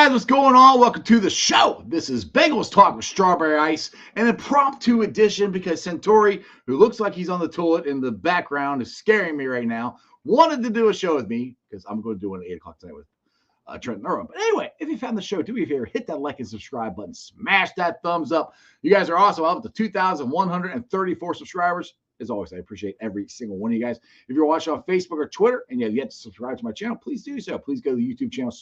guys, what's going on? Welcome to the show. This is Bengals Talk with Strawberry Ice, an impromptu edition because Centauri, who looks like he's on the toilet in the background, is scaring me right now, wanted to do a show with me because I'm going to do one at 8 o'clock tonight with Trent Irwin. But anyway, if you found the show, do me a favor, hit that like and subscribe button, smash that thumbs up. You guys are awesome. I'm up to 2,134 subscribers. As always, I appreciate every single one of you guys. If you're watching on Facebook or Twitter and you have yet to subscribe to my channel, please do so. Please go to the YouTube channel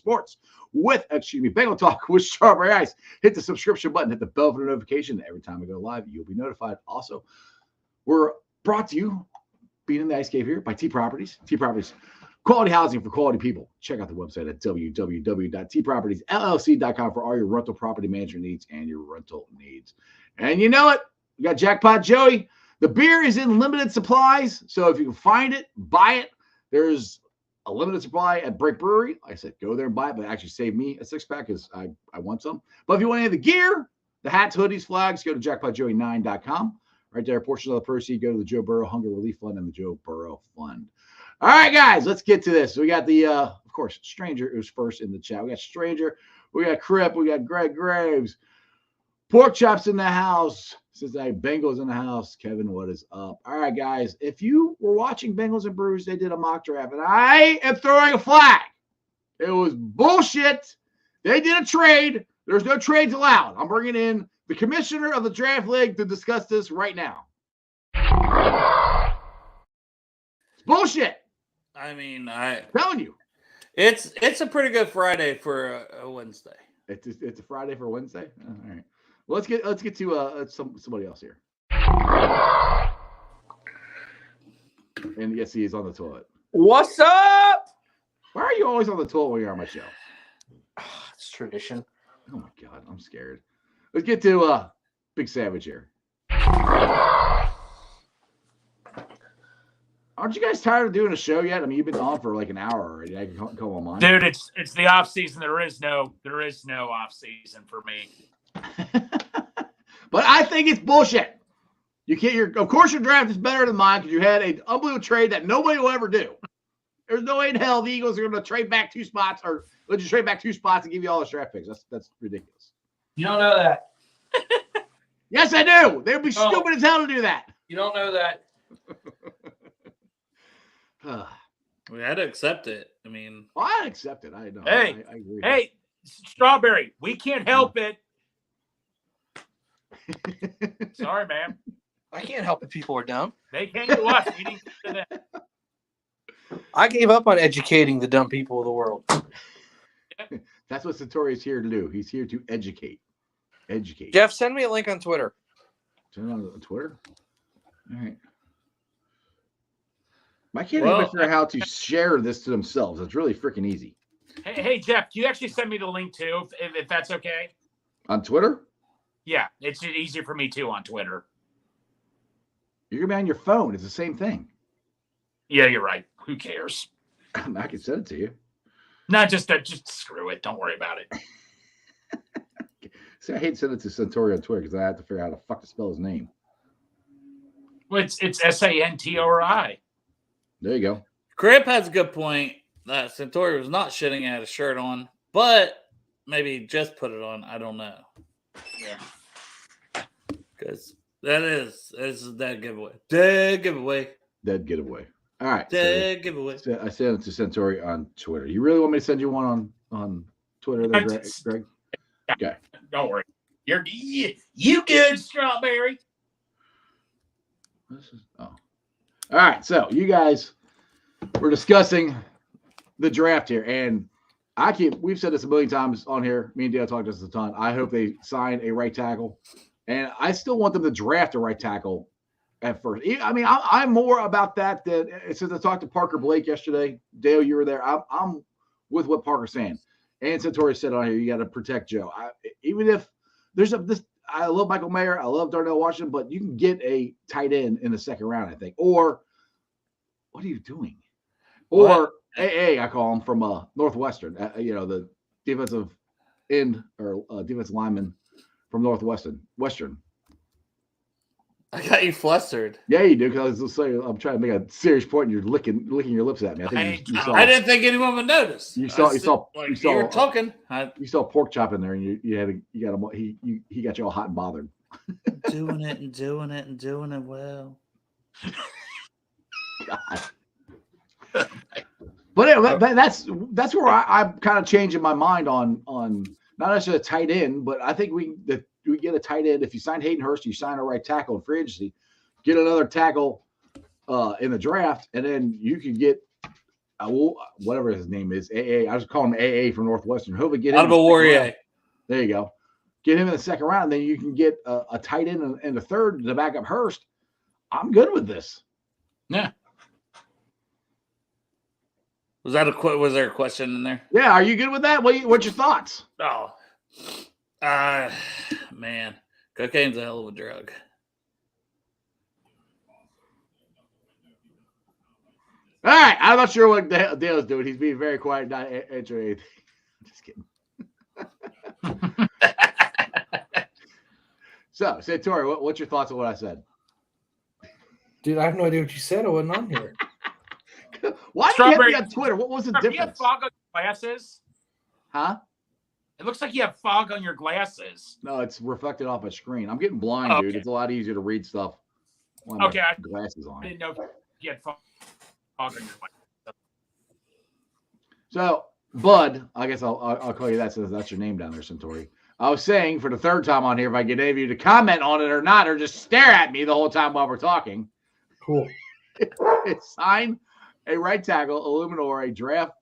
Bengal Talk with Strawberry Ice. Hit the subscription button, hit the bell for the notification. Every time we go live, you'll be notified. Also, we're brought to you, being in the Ice Cave here, by T Properties. T Properties, quality housing for quality people. Check out the website at www.tpropertiesllc.com for all your rental property management needs and your rental needs. And you know it, we got Jackpot Joey. The beer is in limited supplies, so if you can find it, buy it. There's a limited supply at Break Brewery. Like I said, go there and buy it, but actually save me a six-pack because I want some. But if you want any of the gear, the hats, hoodies, flags, go to jackpotjoey9.com. Right there, a portion of the proceeds go to the Joe Burrow Hunger Relief Fund and the Joe Burrow Fund. All right, guys, let's get to this. We got the, of course, Stranger who's first in the chat. We got Stranger, we got Crip, we got Greg Graves, Pork Chops in the house. Since I Bengals in the house, Kevin, what is up? All right, guys, if you were watching Bengals and Brews, they did a mock draft, and I am throwing a flag. It was bullshit. They did a trade. There's no trades allowed. I'm bringing in the commissioner of the draft league to discuss this right now. It's bullshit. I mean, I'm telling you. It's a pretty good Friday for a Wednesday. It's a Friday for Wednesday? All right. Well, let's get to somebody else here. And yes, he is on the toilet. What's up? Why are you always on the toilet when you're on my show? It's tradition. Oh my God, I'm scared. Let's get to Big Savage here. Aren't you guys tired of doing a show yet? I mean, you've been on for like an hour already. I can come on mine. Dude, it's the off season. There is no off season for me. But I think it's bullshit. You can't. Of course, your draft is better than mine because you had an unbelievable trade that nobody will ever do. There's no way in hell the Eagles are going to trade back 2 spots, or let you trade back 2 spots and give you all the draft picks. That's ridiculous. You don't know that. Yes, I do. They would be stupid as hell to do that. You don't know that. We had to accept it. I mean, Well, I accept it. I know. Hey, I agree. Hey, Strawberry, we can't help it. Sorry, man. I can't help it. People are dumb. They came to us. We didn't come to them. I gave up on educating the dumb people of the world. That's what Satori is here to do. He's here to educate. Educate. Jeff, send me a link on Twitter. Turn on Twitter. All right. I can't even figure out how to share this to themselves. It's really freaking easy. Hey, Jeff, can you actually send me the link too, if that's okay? On Twitter? Yeah, it's easier for me too on Twitter. You're going to be on your phone. It's the same thing. Yeah, you're right. Who cares? I can send it to you. Not just screw it. Don't worry about it. See, I hate to send it to Centauri on Twitter because I have to figure out how the fuck to spell his name. Well, it's Santori. There you go. Crip has a good point that Centauri was not shitting had a shirt on, but maybe just put it on. I don't know. Yeah. Because it's a dead giveaway. Dead giveaway. Dead giveaway. All right. Dead giveaway. I sent it to Centauri on Twitter. You really want me to send you one on Twitter there, Greg? Okay. Don't worry. You good, Strawberry. All right. So you guys were discussing the draft here, and we've said this a million times on here. Me and Dale talked this a ton. I hope they sign a right tackle, and I still want them to draft a right tackle at first. I mean, I'm more about that than since I talked to Parker Blake yesterday. Dale, you were there. I'm with what Parker's saying. And Centauri said on here, you got to protect Joe. Even if there's I love Michael Mayer, I love Darnell Washington, but you can get a tight end in the second round, I think. Or what are you doing? Or AA, I call him from Northwestern. The defensive end or defensive lineman from Western. I got you flustered. Yeah, you do. Because I was saying, I'm trying to make a serious point, and you're licking your lips at me. I think you saw. I didn't think anyone would notice. You saw. You were talking. You saw pork chop in there, and you got him. He got you all hot and bothered. Doing it well. God. But anyway, that's where I'm kind of changing my mind on not necessarily a tight end, but I think we get a tight end. If you sign Hayden Hurst, you sign a right tackle in free agency, get another tackle in the draft, and then you can get whatever his name is, AA. I just call him AA from Northwestern. Hopefully get him. Honorable Warrior. There you go. Get him in the second round, then you can get a tight end in the third to back up Hurst. I'm good with this. Yeah. Was there a question in there? Yeah, are you good with that? What's your thoughts? Oh, man, cocaine's a hell of a drug. All right, I'm not sure what Dale's doing. He's being very quiet, not answering anything. Just kidding. So, Santori, what's your thoughts on what I said? Dude, I have no idea what you said. I wasn't on here. Why did you have me on Twitter? What was the Do you have difference? fog on your glasses? Huh? It looks like you have fog on your glasses. No, it's reflected off my screen. I'm getting blind, dude. Okay. It's a lot easier to read stuff when I Okay, have my glasses I on. didn't know if you had fog on your glasses. So, Bud, I guess I'll call you that since that's your name down there, Centauri. I was saying for the third time on here, if I get any of you to comment on it or not, or just stare at me the whole time while we're talking, Cool. it's sign a right tackle, Illuminor, a draft,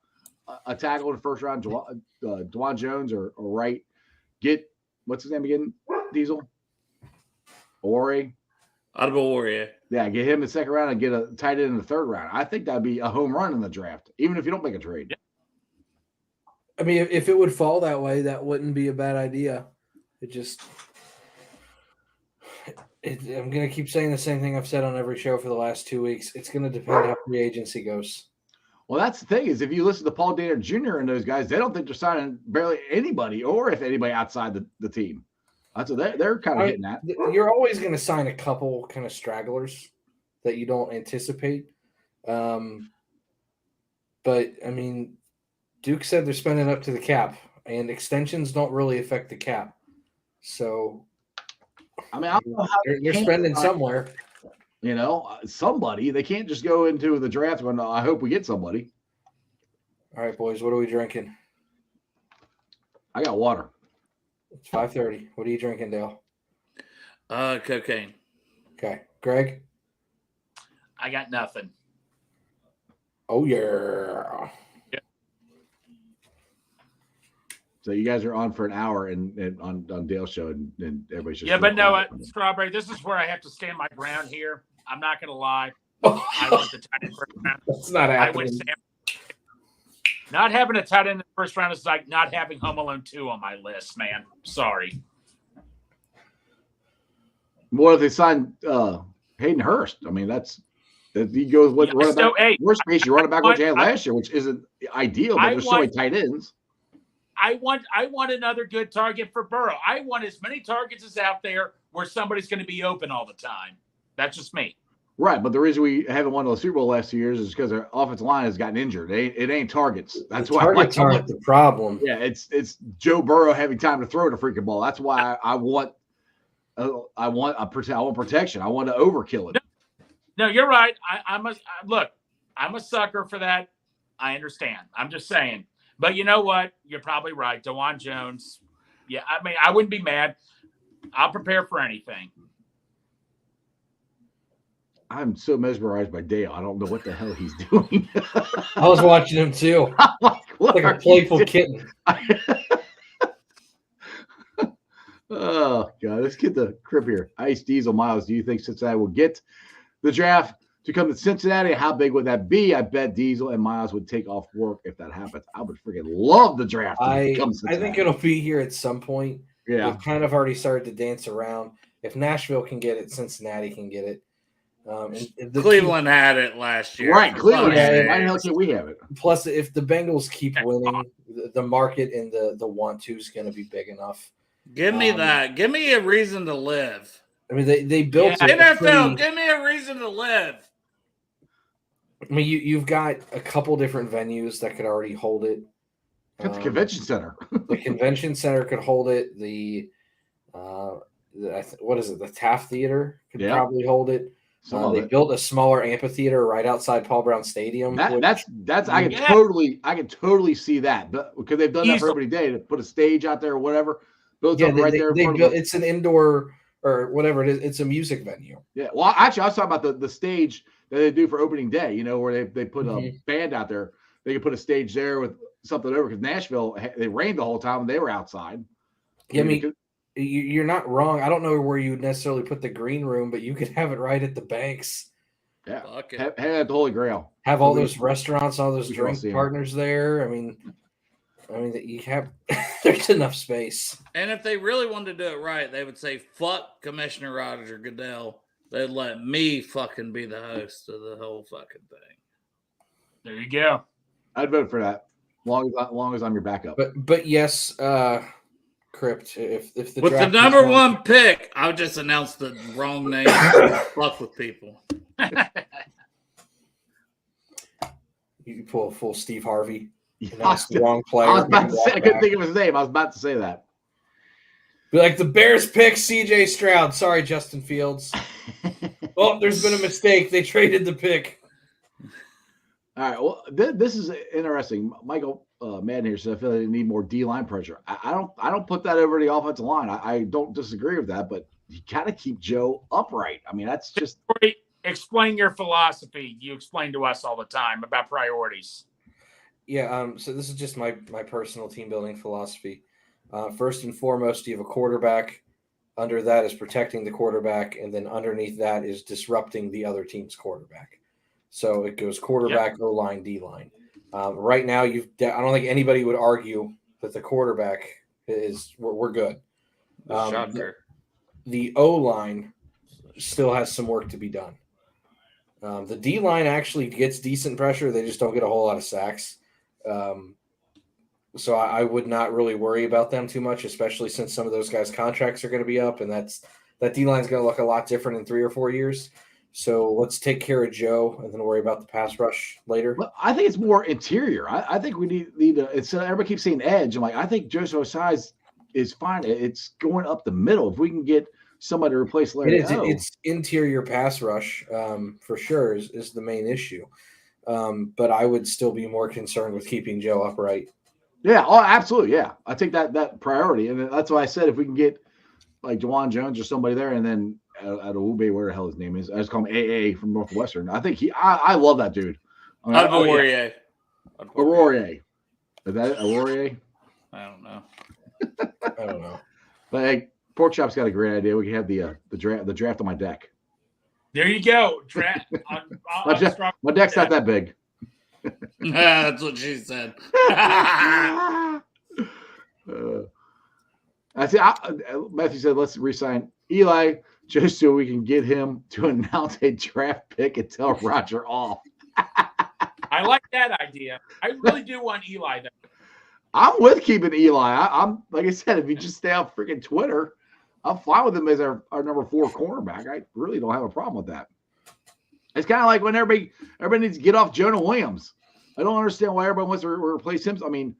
a tackle in the first round, Dwan Jones or right. Get, what's his name again, Diesel? Ori. Honorable Warrior. Yeah, get him in the second round and get a tight end in the third round. I think that'd be a home run in the draft, even if you don't make a trade. I mean, if it would fall that way, that wouldn't be a bad idea. I'm going to keep saying the same thing I've said on every show for the last 2 weeks. It's going to depend how free agency goes. Well, that's the thing is if you listen to Paul Dana Jr. and those guys, they don't think they're signing barely anybody or if anybody outside the team. That's what they're kind of hitting at. You're always going to sign a couple kind of stragglers that you don't anticipate. But, I mean, Duke said they're spending up to the cap, and extensions don't really affect the cap. So, I mean, I don't know how they're spending somewhere. You know, somebody. They can't just go into the draft when I hope we get somebody. All right, boys, what are we drinking? I got water. It's 5:30. What are you drinking, Dale? Cocaine. Okay. Greg? I got nothing. Oh, yeah. So you guys are on for an hour and on Dale's show and everybody's just But no, Strawberry, this is where I have to stand my ground here. I'm not going to lie. I went the tight end first round. That's not happening. Not having a tight end in the first round is like not having Home Alone 2 on my list, man. Sorry. What if they sign Hayden Hurst? I mean, he goes with running back. Hey, worst case, you run it back what you had last year, which isn't ideal, but there's so many tight ends. I want another good target for Burrow. I want as many targets as out there where somebody's going to be open all the time. That's just me. Right, but the reason we haven't won the Super Bowl the last 2 years is because our offensive line has gotten injured. It ain't targets. That's why targets aren't the problem. Yeah, it's Joe Burrow having time to throw the freaking ball. That's why I want protection. I want to overkill it. No, you're right. I'm a sucker for that. I understand. I'm just saying. But you know what? You're probably right. Dwan Jones. Yeah, I mean, I wouldn't be mad. I'll prepare for anything. I'm so mesmerized by Dale. I don't know what the hell he's doing. I was watching him too. Like a playful kitten. Oh, God. Let's get the crib here. Ice Diesel Miles, do you think Cincinnati will get the draft to come to Cincinnati? How big would that be? I bet Diesel and Miles would take off work if that happens. I would freaking love the draft. I think it'll be here at some point. Yeah. We've kind of already started to dance around. If Nashville can get it, Cincinnati can get it. Cleveland had it last year. Right. Cleveland had it. Yeah. Why the hell can't we have it? Plus, if the Bengals keep winning, the market and the want to is going to be big enough. Give me that. Give me a reason to live. I mean, they built Yeah. it. NFL, give me a reason to live. I mean, you've got a couple different venues that could already hold it. Got the convention center. The convention center could hold it. What is it? The Taft Theater could probably hold it. They built a smaller amphitheater right outside Paul Brown Stadium. That's I can totally see that, but because they've done that for every day to put a stage out there or whatever. Build something right there. It's an indoor or whatever it is. It's a music venue. Yeah. Well, actually, I was talking about the stage that they do for opening day. Where they put a band out there. They could put a stage there with something over because Nashville, they rained the whole time and they were outside. Yeah, I mean, you're not wrong. I don't know where you would necessarily put the green room, but you could have it right at the banks. Yeah, have at the Holy Grail. Have all those restaurants, all those drink partners there. I mean, you have. There's enough space. And if they really wanted to do it right, they would say, "Fuck Commissioner Roger Goodell." They'd let me fucking be the host of the whole fucking thing. There you go. I'd vote for that, long as I'm your backup. But yes, Crypt. If the with the number one pick, I would just announce the wrong name. Fuck with people. You pull a full Steve Harvey. Announce the wrong player. I was about to say. I couldn't think of his name. I was about to say that. Be like, the Bears pick C.J. Stroud. Sorry, Justin Fields. Oh, there's been a mistake. They traded the pick. All right. Well, this is interesting. Michael Madden here says I feel like they need more D-line pressure. I don't put that over the offensive line. I don't disagree with that, but you got to keep Joe upright. I mean, that's just. Explain your philosophy. You explain to us all the time about priorities. Yeah. So this is just my personal team building philosophy. First and foremost, you have a quarterback. Under that is protecting the quarterback, and then underneath that is disrupting the other team's quarterback. So it goes quarterback, O-line, D-line. Right now, I don't think anybody would argue that the quarterback is we're good. The O-line still has some work to be done. The D-line actually gets decent pressure. They just don't get a whole lot of sacks. So I would not really worry about them too much, especially since some of those guys' contracts are going to be up, and that D-line is going to look a lot different in 3 or 4 years. So let's take care of Joe and then worry about the pass rush later. Well, I think it's more interior. I think we need to. It's everybody keeps saying edge. I'm like, I think Joe's size is fine. It's going up the middle. If we can get somebody to replace Larry, it's interior pass rush for sure is the main issue. But I would still be more concerned with keeping Joe upright. Yeah, oh, absolutely. Yeah, I take that priority, and that's why I said if we can get like Juwan Jones or somebody there, and then out of Ube, where the hell his name is, I just call him AA from Northwestern. I think I love that dude. Aurier. Aurier. Is that Aurier? I don't know. I don't know. But hey, Pork Chop's got a great idea. We can have the draft on my deck. There you go. Draft. My deck's not that big. That's what she said. Matthew said, let's resign Eli just so we can get him to announce a draft pick and tell Roger off. I like that idea. I really do want Eli, though. I'm with keeping Eli. I'm like I said, if you just stay off freaking Twitter, I'm fine with him as our number 4 cornerback. I really don't have a problem with that. It's kind of like when everybody needs to get off Jonah Williams. I don't understand why everybody wants to replace him. I mean,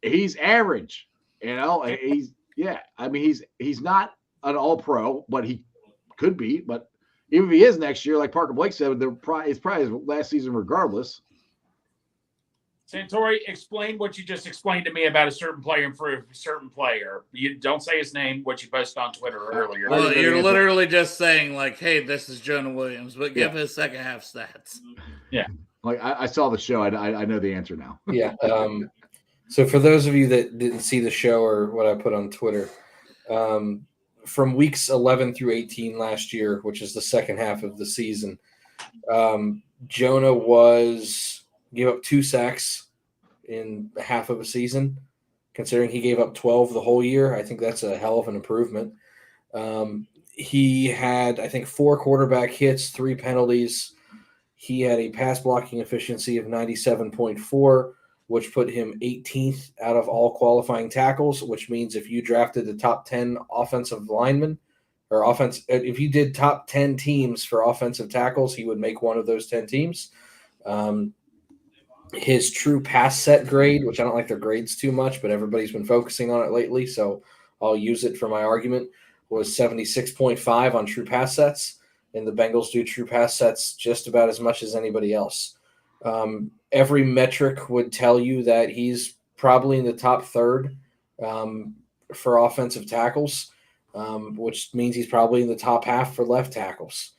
he's average. He's not an all-pro, but he could be. But even if he is next year, like Parker Blake said, it's probably his last season regardless. Santori, explain what you just explained to me about a certain player and for a certain player. You don't say his name, what you posted on Twitter earlier. Well, you're literally just saying, like, hey, this is Jonah Williams, but give his second half stats. Yeah. Like, I saw the show. I know the answer now. Yeah. So for those of you that didn't see the show or what I put on Twitter, from weeks 11 through 18 last year, which is the second half of the season, Jonah gave up 2 sacks in half of a season. Considering he gave up 12 the whole year, I think that's a hell of an improvement. He had, I think, 4 quarterback hits, 3 penalties. He had a pass blocking efficiency of 97.4, which put him 18th out of all qualifying tackles, which means if you drafted the top 10 offensive linemen or offense. If you did top 10 teams for offensive tackles, he would make one of those 10 teams. His true pass set grade, which I don't like their grades too much, but everybody's been focusing on it lately, so I'll use it for my argument, was 76.5 on true pass sets, and the Bengals do true pass sets just about as much as anybody else. Every metric would tell you that he's probably in the top third for offensive tackles, which means he's probably in the top half for left tackles.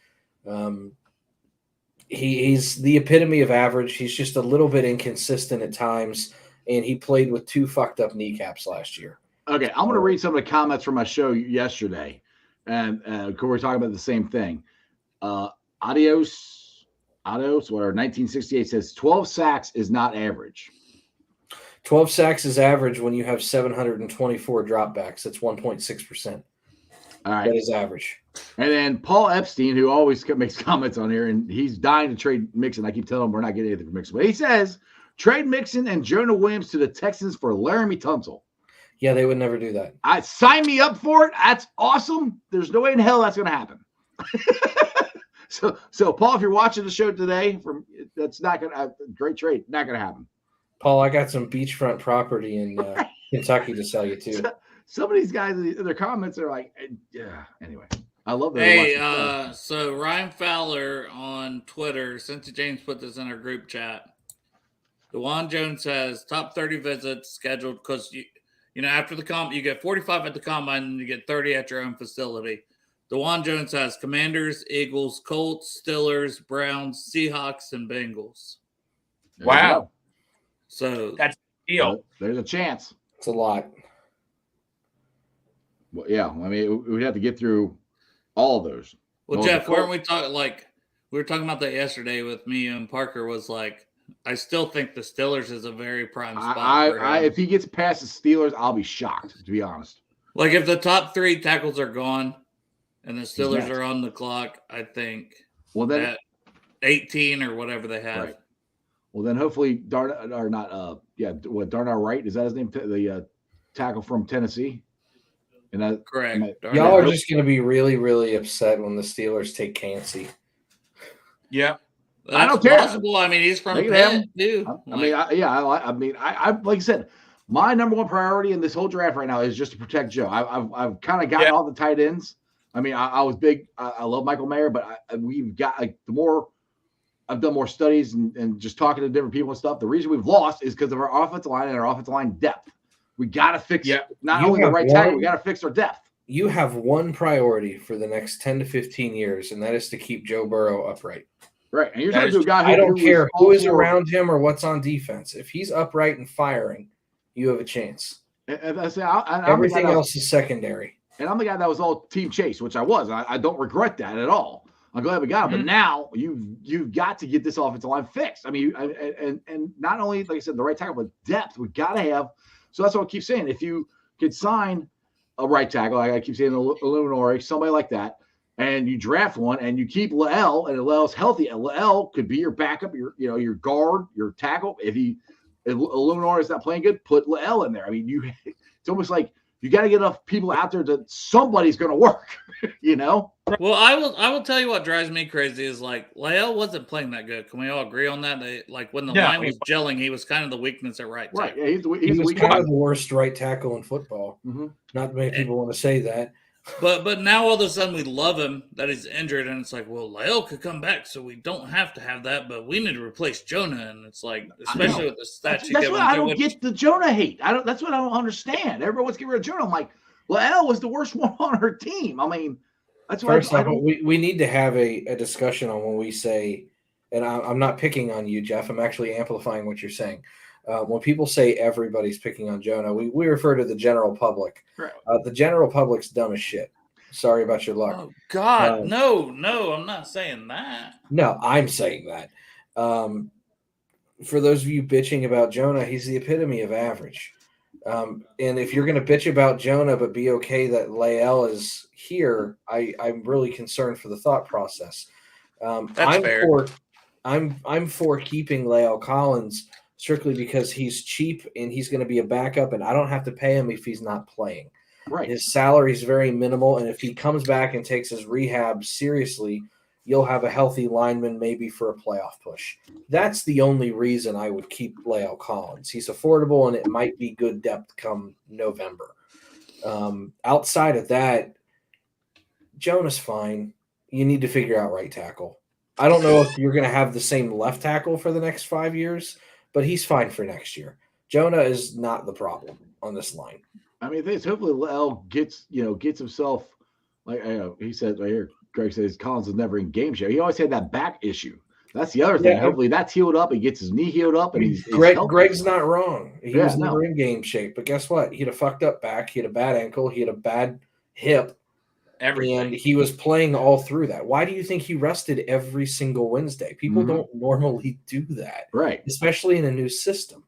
He's the epitome of average. He's just a little bit inconsistent at times, and he played with 2 fucked up kneecaps last year. Okay, I'm going to read some of the comments from my show yesterday, and we're talking about the same thing. Adios, whatever, 1968 says 12 sacks is not average. 12 sacks is average when you have 724 dropbacks. That's 1.6%. All right. That is average. And then Paul Epstein, who always makes comments on here, and he's dying to trade Mixon. I keep telling him we're not getting anything for Mixon. But he says, trade Mixon and Jonah Williams to the Texans for Laramie Tunsil. Yeah, they would never do that. Sign me up for it. That's awesome. There's no way in hell that's going to happen. So Paul, if you're watching the show today, that's not going to great trade. Not going to happen. Paul, I got some beachfront property in Kentucky to sell you too. Some of these guys, their comments are like, yeah. Anyway, I love that. Hey, so Ryan Fowler on Twitter, Cincy James put this in our group chat. DeJuan Jones has top 30 visits scheduled because you know after the you get 45 at the combine and you get 30 at your own facility. DeJuan Jones has Commanders, Eagles, Colts, Steelers, Browns, Seahawks, and Bengals. Wow. So that's a deal. There's a chance. It's a lot. Well, yeah, I mean, we'd have to get through all of those. Well, Jeff, weren't we talking we were talking about that yesterday with me and Parker? Was like, I still think the Steelers is a very prime spot for him. If he gets past the Steelers, I'll be shocked, to be honest. Like if the top 3 tackles are gone and the Steelers are on the clock, I think. Well, then at 18 or whatever they have. Right. Well, then hopefully Darnell Wright, is that his name? The tackle from Tennessee. Correct. Y'all are just going to be really, really upset when the Steelers take Cansey. Yeah. That's I don't care. Possible. I mean, he's from Pitt, too. I like I said, my number one priority in this whole draft right now is just to protect Joe. I've kind of gotten all the tight ends. I mean, I was big. I love Michael Mayer, but we've got the more I've done more studies and just talking to different people and stuff. The reason we've lost is because of our offensive line and our offensive line depth. We got to fix not only the right tackle, we got to fix our depth. You have one priority for the next 10 to 15 years, and that is to keep Joe Burrow upright. Right. And you're talking to a guy who I don't care who is around him or what's on defense. If he's upright and firing, you have a chance. Everything else is secondary. And I'm the guy that was all team chase, which I was. I don't regret that at all. I'm glad we got him. But now you've got to get this offensive line fixed. I mean, and not only, like I said, the right tackle, but depth. We got to have. So that's what I keep saying. If you could sign a right tackle, like I keep saying, Illuminori, somebody like that, and you draft one, and you keep Le'el, and Le'el's healthy, and Le'el could be your backup, your guard, your tackle. If Illuminori is not playing good, put Le'el in there. I mean, it's almost like you got to get enough people out there that somebody's going to work, Well, I will tell you what drives me crazy is like Le'el wasn't playing that good. Can we all agree on that? When the line was gelling, he was kind of the weakness at right tackle. Right. He was kind of the worst right tackle in football. Mm-hmm. Not many people want to say that. But now all of a sudden we love him that he's injured, and it's like, well, Le'el could come back, so we don't have to have that, but we need to replace Jonah, and it's like, especially with the stats. That's what I don't get the Jonah hate. That's what I don't understand. Everybody wants to get rid of Jonah. I'm like, Le'el was the worst one on her team. I mean, that's why we need to have a discussion on when we say, and I'm not picking on you, Jeff. I'm actually amplifying what you're saying. When people say everybody's picking on Jonah, we refer to the general public. Right. The general public's dumb as shit. Sorry about your luck. Oh, God. No, I'm not saying that. No, I'm saying that. For those of you bitching about Jonah, he's the epitome of average. And if you're going to bitch about Jonah but be okay that Le'el is here, I'm really concerned for the thought process. That's fair. I'm for keeping Le'el Collins strictly because he's cheap and he's going to be a backup, and I don't have to pay him if he's not playing. Right. His salary is very minimal, and if he comes back and takes his rehab seriously, you'll have a healthy lineman maybe for a playoff push. That's the only reason I would keep La'el Collins. He's affordable, and it might be good depth come November. Outside of that, Jonah's fine. You need to figure out right tackle. I don't know if you're going to have the same left tackle for the next 5 years, but he's fine for next year. Jonah is not the problem on this line. I mean, hopefully La'el gets himself, like he said right here. Greg says Collins is never in game shape. He always had that back issue. That's the other thing. Yeah. Hopefully that's healed up. He gets his knee healed up, and he's Greg's not wrong. He was no. never in game shape, but guess what? He had a fucked up back. He had a bad ankle. He had a bad hip. Everything. And he was playing all through that. Why do you think he rested every single Wednesday? People don't normally do that, right? Especially in a new system.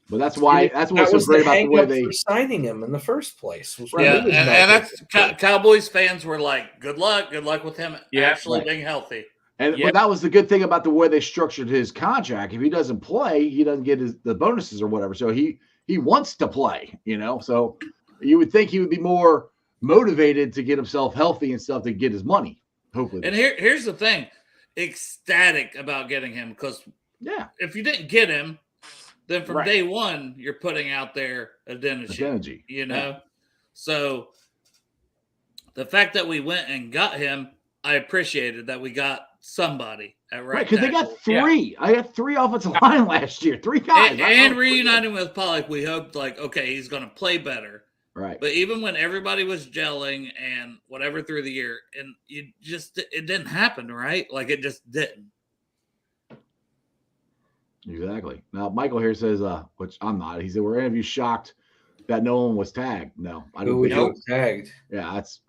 But that's what's so was great the about the way they for signing him in the first place. Yeah, and that's Cowboys fans were like, "Good luck with him actually being healthy." And but that was the good thing about the way they structured his contract. If he doesn't play, he doesn't get the bonuses or whatever. So he wants to play, So you would think he would be more motivated to get himself healthy and stuff to get his money. Hopefully. And here's the thing: ecstatic about getting him because if you didn't get him, then from day one you're putting out there identity. So the fact that we went and got him, I appreciated that we got somebody at right because they got three. I had 3 offensive line last year, 3 guys, and reuniting with Pollock, we hoped he's going to play better. Right. But even when everybody was gelling and whatever through the year, and it didn't happen, right? Like it just didn't. Exactly. Now Michael here says, which I'm not. He said, "Were any of you shocked that no one was tagged?" No, I don't. Who was tagged? Yeah, that's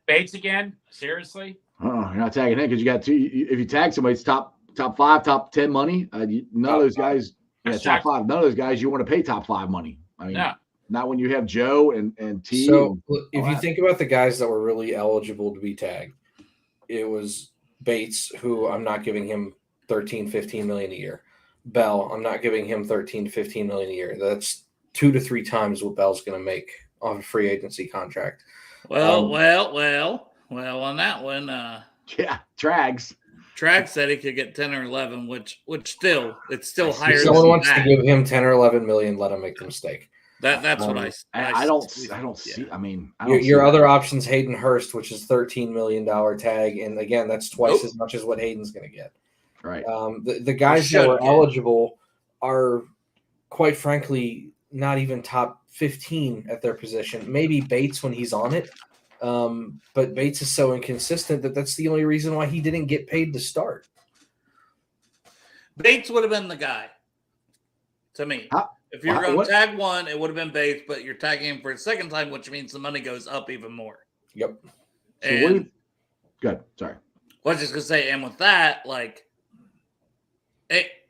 Bates again. Seriously? You're not tagging him because you got 2. If you tag somebody, it's top 5, top 10 money. None of those guys. Yeah, top 5. None of those guys you want to pay top 5 money. I mean, not when you have Joe and T. So if you think about the guys that were really eligible to be tagged, it was Bates, who I'm not giving him 13, 15 million a year. Bell, I'm not giving him 13 to 15 million a year. That's 2 to 3 times what Bell's going to make off a free agency contract. Well, on that one, Trags. Trags said he could get 10 or 11, which still higher. If someone wants to give him 10 or 11 million, let him make the mistake. That's what I don't see. I mean, your other option's Hayden Hurst, which is $13 million tag, and again, that's twice as much as what Hayden's going to get. Right. The guys that were eligible are, quite frankly, not even top 15 at their position. Maybe Bates when he's on it, but Bates is so inconsistent that's the only reason why he didn't get paid to start. Bates would have been the guy to me. If you were going to tag one, it would have been Bates, but you're tagging him for a second time, which means the money goes up even more. Yep. Good. Sorry. I was just going to say, and with that,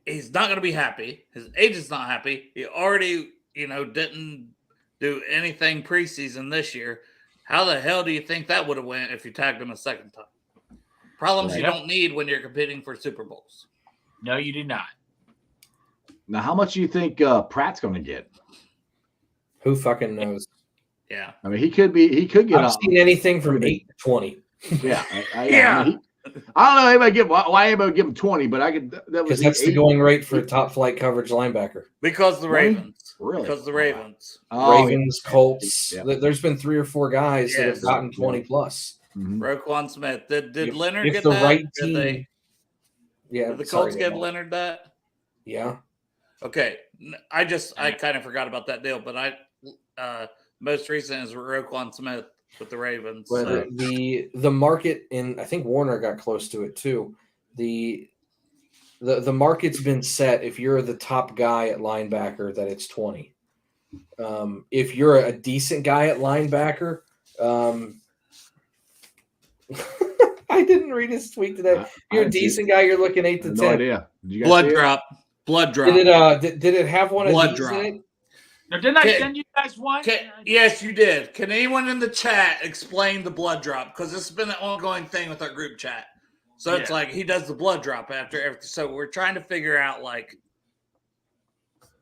he's not going to be happy. His agent's not happy. He already, didn't do anything preseason this year. How the hell do you think that would have went if you tagged him a second time? Problems you don't need when you're competing for Super Bowls. No, you did not. Now, how much do you think Pratt's going to get? Who fucking knows? Yeah. I mean, he could get. I've seen anything from 8 to 20. Yeah. I don't know anybody why anybody give him 20, but I could. Because that's the going rate for a top flight coverage linebacker. Because the Ravens. Really? Because the Ravens. Ravens, Colts. Yeah. There's been 3 or 4 guys that have gotten 20 plus. Mm-hmm. Roquan Smith. Did Leonard get the that? Right team. Did the Colts give Leonard that? Yeah. Okay. I kind of forgot about that deal, but most recent is Roquan Smith with the Ravens. But so. the market, and I think Warner got close to it too. The market's been set. If you're the top guy at linebacker, that it's 20. If you're a decent guy at linebacker, I didn't read his tweet today. If you're a decent guy, you're looking 8 to 10. No idea. Blood drop. Did it have one of blood these drop? in it? Now, didn't I send you guys one? Yes, you did. Can anyone in the chat explain the blood drop? Because this has been an ongoing thing with our group chat. So it's like he does the blood drop after everything. So we're trying to figure out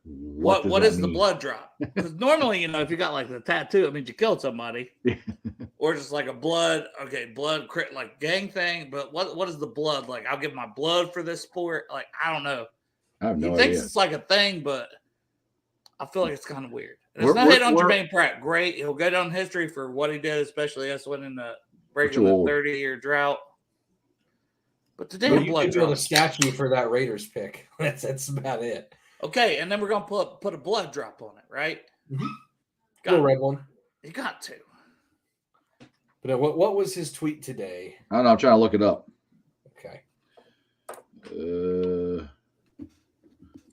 What does what that is the mean? blood drop? Because normally, if you got like the tattoo, it means you killed somebody, or just like a blood like gang thing. But what is the blood like? I'll give my blood for this sport. Like I don't know. I have no He thinks idea. it's like a thing, but I feel like it's kind of weird. And We're- it's not hit on we're- Jermaine Pratt. Great, he'll go down history for what he did, especially us winning the breaking too the old. 30-year drought. But the Well, damn you blood could build a drop. statue for that Raiders pick. That's about it. Okay, and then we're gonna put a blood drop on it, right? Mhm. Got Little red one. You got to. But what was his tweet today? I don't know. I'm trying to look it up. Okay.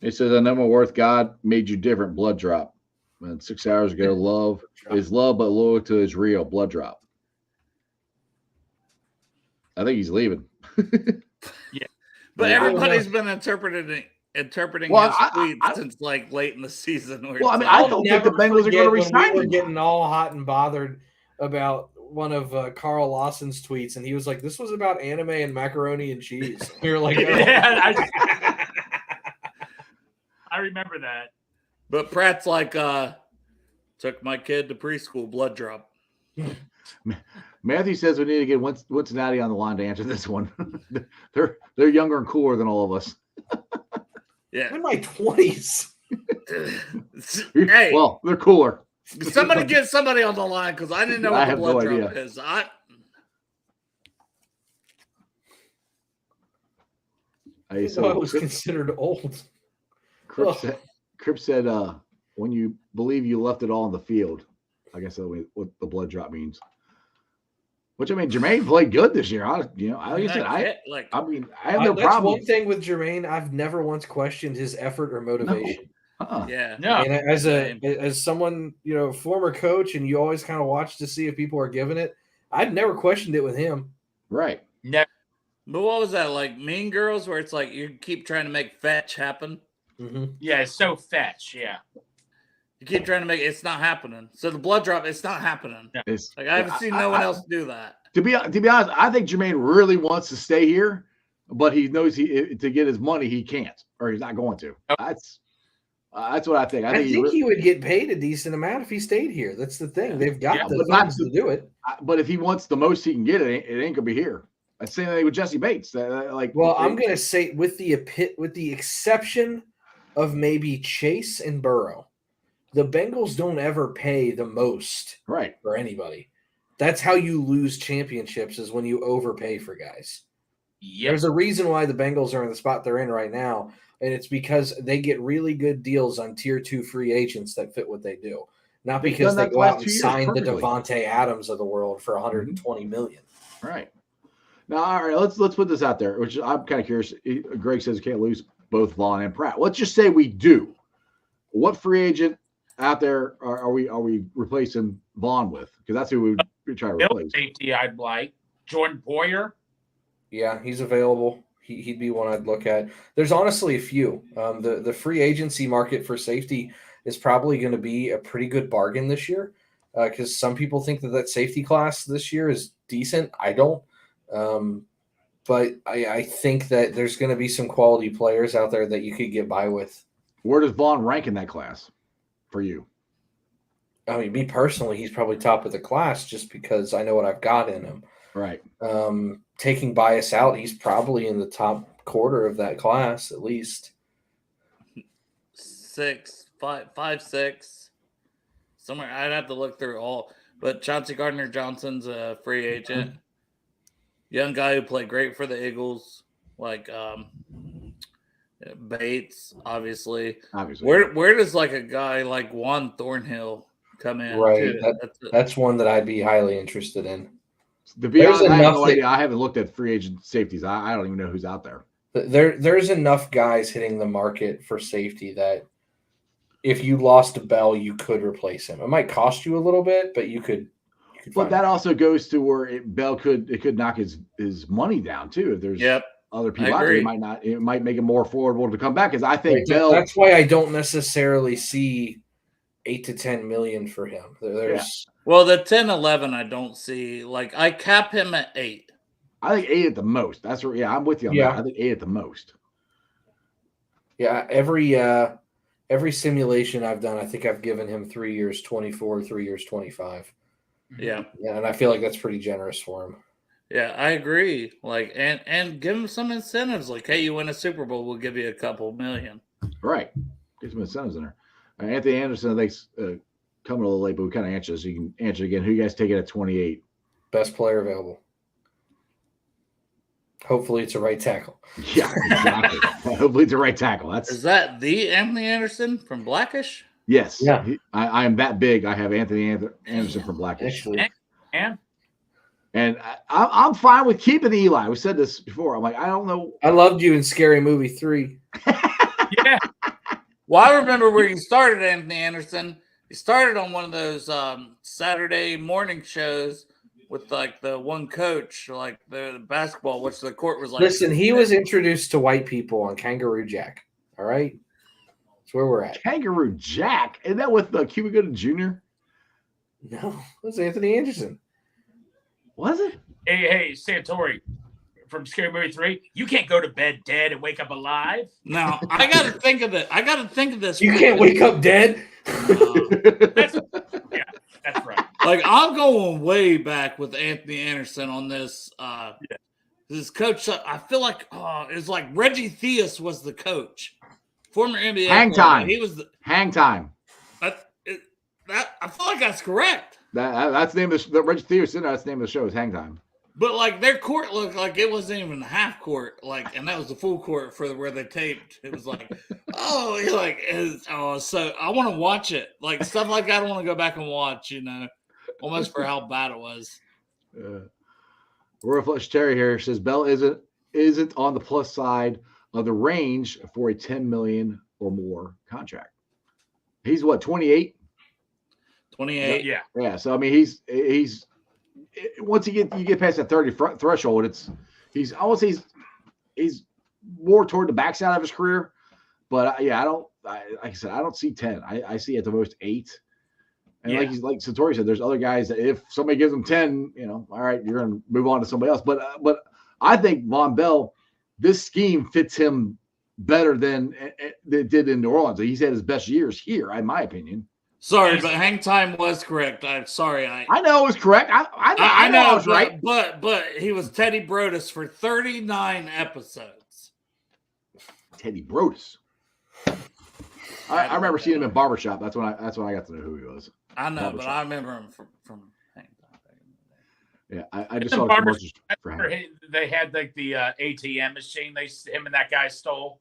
It says, I know my worth. God made you different. Blood drop. And 6 hours ago, love is love, but loyalty is real. Blood drop. I think he's leaving. But Yeah. everybody's been interpreting Well, his tweets since like late in the season. Where Well, I it's mean, like, I don't think the Bengals are going to resign We were him. getting all hot and bothered about one of Carl Lawson's tweets, and he was like, "This was about anime and macaroni and cheese." We were like, Yeah, I remember that. but Pratt's like, took my kid to preschool, blood drop. Matthew says we need to get Cincinnati on the line to answer this one. They're younger and cooler than all of us. Yeah. in my 20s. Hey, Well, they're cooler. somebody get somebody on the line because I didn't know I what the have blood no drop idea. is. I thought it was considered old. Crip said, when you believe you left it all on the field. I guess that's what the blood drop means. Which, I mean, Jermaine played good this year. I have no That's problem. one thing with Jermaine. I've never once questioned his effort or motivation. Yeah. No. And as someone, former coach, and you always kind of watch to see if people are giving it, I've never questioned it with him. Right. Never. But what was that, like Mean Girls, where it's like you keep trying to make fetch happen? Mm-hmm. Yeah, it's so fetch. Yeah. You keep trying to make it's not happening. So the blood drop, it's not happening. Yeah. Like I haven't seen no one else do that. To be honest, I think Jermaine really wants to stay here, but he knows to get his money he can't, or he's not going to. That's what I think. I think he would get paid a decent amount if he stayed here. That's the thing. They've got the funds to do it. But if he wants the most he can get, it ain't gonna be here. That's the same thing with Jesse Bates. I'm gonna say with the exception of maybe Chase and Burrow, the Bengals don't ever pay the most for anybody. That's how you lose championships, is when you overpay for guys. Yep. There's a reason why the Bengals are in the spot they're in right now, and it's because they get really good deals on tier 2 free agents that fit what they do. Not because they go out and sign the Devontae Adams of the world for $120 million. Right. Now, all right, let's put this out there, which I'm kind of curious. Greg says you can't lose both Vaughn and Pratt. Let's just say we do. What free agent out there are we replacing Vaughn with? Because that's who we try to replace. Safety, I'd like Jordan Poyer. Yeah, he's available. He'd be one I'd look at. There's honestly a few. The free agency market for safety is probably going to be a pretty good bargain this year, because some people think that safety class this year is decent. I don't. But I think that there's going to be some quality players out there that you could get by with. Where does Vaughn rank in that class for you? I mean, me personally, he's probably top of the class just because I know what I've got in him. Right. Taking bias out, he's probably in the top quarter of that class, at least. 5, 6. Somewhere I'd have to look through all. But Chauncey Gardner-Johnson's a free agent. Young guy who played great for the Eagles, like Bates, obviously. Where does like a guy like Juan Thornhill come in? Right, that's one that I'd be highly interested in. To be honest, I have no idea. I haven't looked at free agent safeties. I don't even know who's out there. There's enough guys hitting the market for safety that if you lost Bell, you could replace him. It might cost you a little bit, but you could. But that also goes to where Bell could knock his money down too. If there's other people out there, it might make it more affordable to come back. Because I think Bell. That's why I don't necessarily see 8 to 10 million for him. Well, the 10, 11, I don't see. Like I cap him at 8. I think 8 at the most. That's where. Yeah, I'm with you on that. I think 8 at the most. Yeah, every every simulation I've done, I think I've given him 3 years, 24, 3 years, 25. Yeah. Yeah, and I feel like that's pretty generous for him. Yeah, I agree. Like, and give him some incentives. Like, hey, you win a Super Bowl, we'll give you a couple million. Right. Get some incentives in there. Anthony Anderson, I think's coming a little late, but we kind of answered, so you can answer again. Who you guys take it at 28? Best player available. Hopefully, it's a right tackle. Yeah, exactly. Hopefully, it's a right tackle. Is that the Anthony Anderson from Blackish? Yes. Yeah. I am that big. I have Anthony Anderson from Blackish. Actually, And And I'm fine with keeping Eli. We said this before. I'm like, I don't know. I loved you in Scary Movie 3. yeah, Well, I remember where you started, Anthony Anderson. You started on one of those Saturday morning shows with like the one coach, like the basketball, which the court was like. Listen, he was introduced to white people on Kangaroo Jack. All right? That's where we're at. Kangaroo Jack. Isn't that with Cuba Gooding Jr.? No, that's Anthony Anderson. Was it? hey, Santori from Scary Movie 3. You can't go to bed dead and wake up alive. Now I got to think of it. I got to think of this. You can't wake up dead. That's right. Like I'm going way back with Anthony Anderson on this. This coach, I feel like it's like Reggie Theus was the coach, former NBA. Hang player. time. He was the, Hang time. that I feel like that's correct. That's the name of the Reggie Theus. That's the name of the show. Is Hang Time. But like their court looked like it wasn't even half court, like, and that was the full court for where they taped. It was like, so I want to watch it, like stuff like that. I want to go back and watch, almost for how bad it was. Royal Flush Terry here says Bell isn't on the plus side of the range for a $10 million or more contract. He's what, 28? 28. Yeah. Yeah. So I mean, he's once you get past that 30 threshold, he's more toward the backside of his career. But I don't like I said, I don't see 10. I see at the most 8. And like Satori said, there's other guys that if somebody gives them 10, all right, you're going to move on to somebody else. But I think Von Bell, this scheme fits him better than it did in New Orleans. He's had his best years here, in my opinion. Sorry, but hang time was correct. I'm sorry. I know it was correct. I know I was right. But he was Teddy Brodus for 39 episodes. Teddy Brodus. I remember seeing him in Barbershop. That's when I got to know who he was. I know, but I remember him from hang time. Yeah, I just saw the commercials for him. They had like the ATM machine. Him and that guy stole.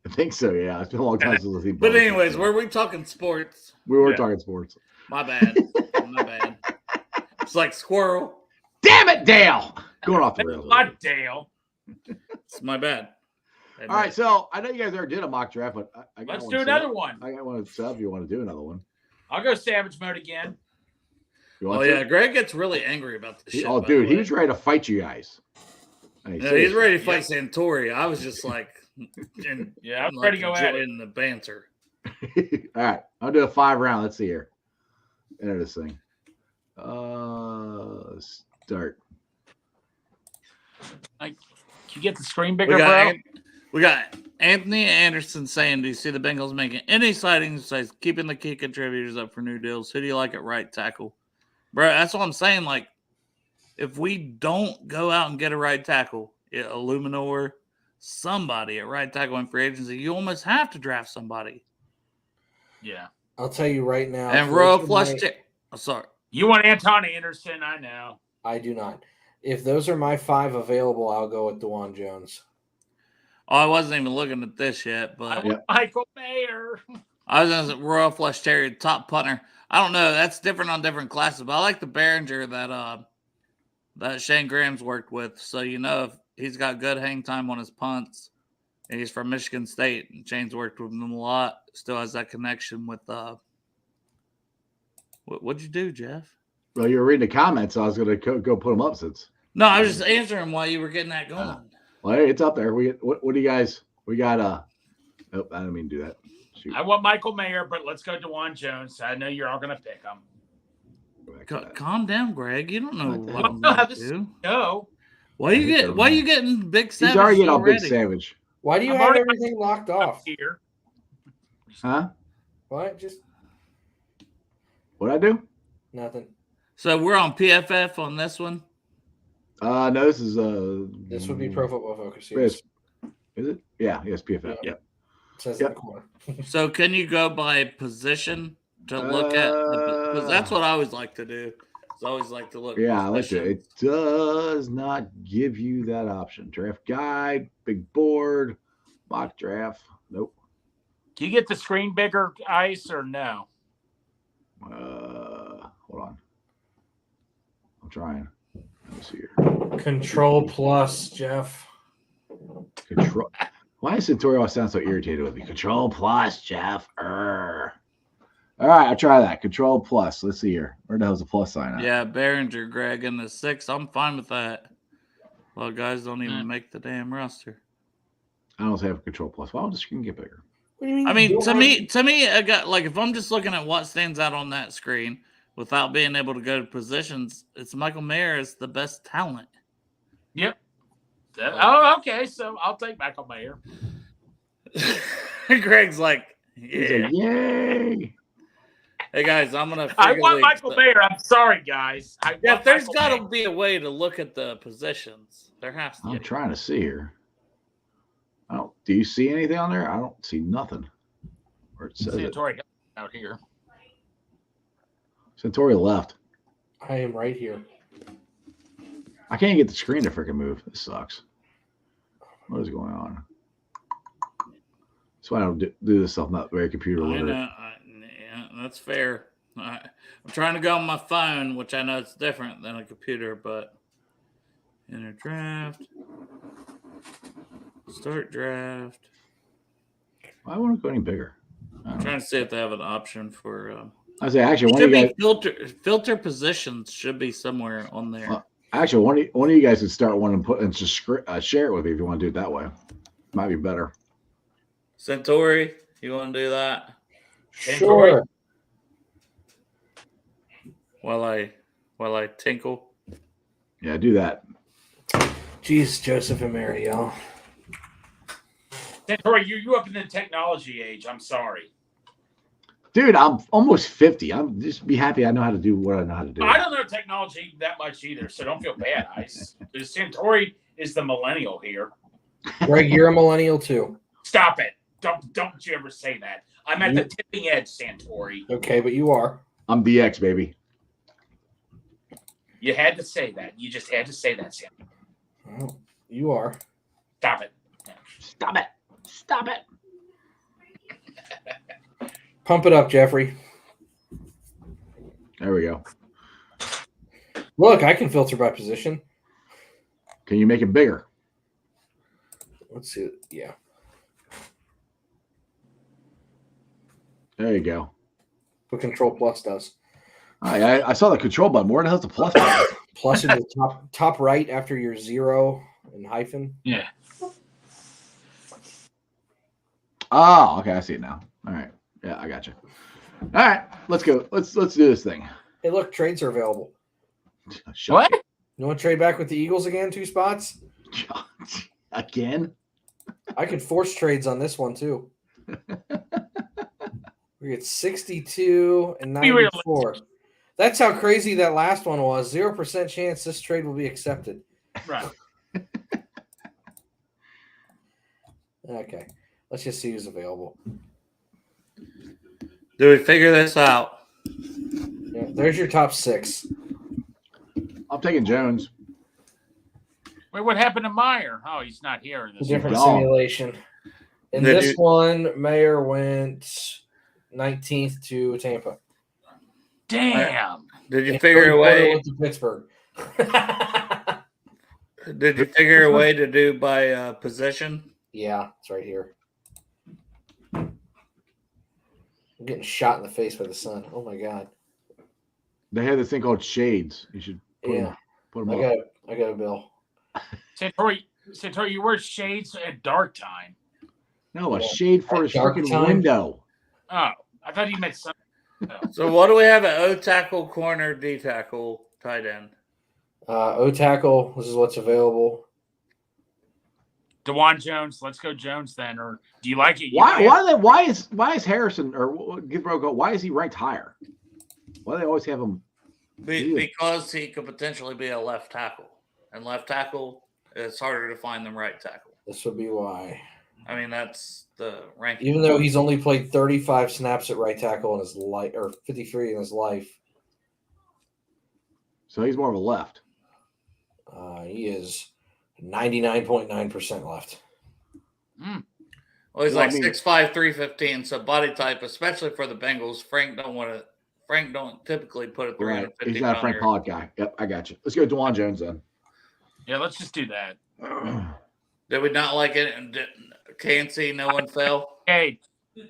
I think so. Yeah, it's been a long time since I've seen. But anyways, were we talking sports? We were talking sports. My bad. My bad. It's like squirrel. Damn it, Dale! Going off the rails. Not Dale. It's my bad. All right, so I know you guys already did a mock draft, but I got Let's do another one. I got one set up. You want to do another one? I'll go Savage Mode again. Oh yeah, Greg gets really angry about this shit. Oh, dude, he was ready to fight you guys. Yeah, he's ready to fight Santori. I was just like, I'm ready to go at it in the banter. All right, I'll do a 5 round. Let's see here. Enter this thing. Start. Can you get the screen bigger, bro? We got Anthony Anderson saying, do you see the Bengals making any sightings? Says keeping the key contributors up for new deals. Who do you like at right tackle? Bro, that's what I'm saying. Like, if we don't go out and get a right tackle, Illuminor, somebody at right tackle in free agency, you almost have to draft somebody. Yeah. I'll tell you right now. And Royal Flush sorry. You want Anton Anderson, I know. I do not. If those are my 5 available, I'll go with DeJuan Jones. Oh, I wasn't even looking at this yet, but I want Michael Mayer. I was going to say Royal Flush Terrier, top punter. I don't know. That's different on different classes, but I like the Behringer that Shane Graham's worked with. So, if he's got good hang time on his punts, and he's from Michigan State, and Shane's worked with him a lot, still has that connection with what'd you do, Jeff? Well, you were reading the comments, so I was going to go put them up since. No, I was just answering while you were getting that going. Well, hey, it's up there. What do you guys? We got I didn't mean to do that. Shoot. I want Michael Mayer, but let's go DeJuan Jones. I know you're all going to pick him. Calm down, Greg. You don't know what I'm how going this to do. go. Why you getting Big Savage? He's already getting all Big Savage. Why do you I'm have already- everything locked off? Here. Huh? What? Just What'd I do? nothing. So we're on PFF on this one. No, this is This would be Pro Football Focus. Yes. Yes. Is it? Yeah, yes, PFF. Yeah. Yep. It says Yep. in the corner. So can you go by position to look at? Because that's what I always like to do. I always like to look. Yeah, I like to. positions. It does not give you that option. Draft guide, big board, mock draft. Nope. Can you get the screen bigger, Ice, or no? Hold on. I'm trying. Let me see here. Control plus, Jeff. Control. Why does Centauri always sound so irritated with me? Control plus, Jeff. All right, I'll try that. Control plus. Let's see here. Where the hell's the plus sign at? Yeah, Behringer, Greg, in the 6. I'm fine with that. Well, guys don't even make the damn roster. I don't have control plus. Why would the screen get bigger? What do you mean? I you mean, don't to me, I got like if I'm just looking at what stands out on that screen without being able to go to positions, it's Michael Mayer is the best talent. Yep. Oh, okay. So I'll take Michael Mayer. Greg's like, He's yeah. like, yay. Hey guys, I'm gonna. I want Michael Mayer. I'm sorry, guys. Yeah, there's got to be a way to look at the positions. There has to. I'm be. trying to see here. I don't. Do you see anything on there? I don't see nothing. Where it says it. Santori out here. Centauri left. I am right here. I can't get the screen to freaking move. This sucks. What is going on? That's why I don't do this stuff. Not very computer I literate. know. Yeah, that's fair. I'm trying to go on my phone, which I know it's different than a computer, but enter draft, start draft. Why won't it go any bigger? I'm trying to see if they have an option for. I say actually, one Should of you be guys. filter positions should be somewhere on there. Well, actually, one of you guys could start one and put and just share it with me if you want to do it that way. Might be better. Centauri, you want to do that Sure. while I tinkle? Yeah, do that. Jeez, Joseph and Mary, y'all. Santori, you up in the technology age. I'm sorry. Dude, I'm almost 50. I'm just be happy I know how to do what I know how to do. I don't know technology that much either, so don't feel bad, Ice. Santori is the millennial here. Greg, you're a millennial too. Stop it. Don't you ever say that. I'm at the tipping edge, Santori. Okay, but you are. I'm DX, baby. You had to say that. You just had to say that, Santori. Well, you are. Stop it. Stop it. Stop it. Pump it up, Jeffrey. There we go. Look, I can filter by position. Can you make it bigger? Let's see. Yeah. There you go. What Control Plus does. I saw the control button. Where the hell's the plus button? Plus in the top right after your 0 and hyphen. Yeah. Oh, okay. I see it now. All right. Yeah, I got you. All right. Let's go. Let's do this thing. Hey, look, trades are available. Shut What? You want to trade back with the Eagles again? 2 spots? Again? I could force trades on this one too. We get 62 and Be 94. That's how crazy that last one was. 0% chance this trade will be accepted. Right. Okay. Let's just see who's available. Do we figure this out? Yeah, there's your top 6. I'm taking Jones. Wait, what happened to Meyer? Oh, he's not here in this. Different gone. simulation. In Did this you- one, Mayer went 19th to Tampa. Damn. Did you And figure a Cody Porter way? went to Pittsburgh. Did you figure a way to do by position? Yeah, it's right here. I'm getting shot in the face by the sun. Oh my god. They have this thing called shades. You should put Yeah, them, put them I got a bill. Santori, you wear shades at dark time. No, a Yeah. shade for his Dark freaking time. window. Oh, I thought he meant sun. So what do we have at O tackle, corner, D tackle, tight end? O tackle, this is what's available. DeJuan Jones. Let's go Jones then. Or do you like it? Why is Harrison or give Rogo? Why is he ranked higher? Why do they always have him? Because he could potentially be a left tackle, and left tackle is harder to find than right tackle. This would be why. I mean, that's the ranking. Even though he's only played 35 snaps at right tackle in his life, or 53 in his life. So he's more of a left. He is 99.9% left. Well, he's 6'5", 315, so body type, especially for the Bengals, Frank don't typically put a 350. He's not a Frank Pollock guy. Yep, I got you. Let's go DeJuan Jones then. Yeah, let's just do that. Did we not like it? And can't see no one fell. Hey,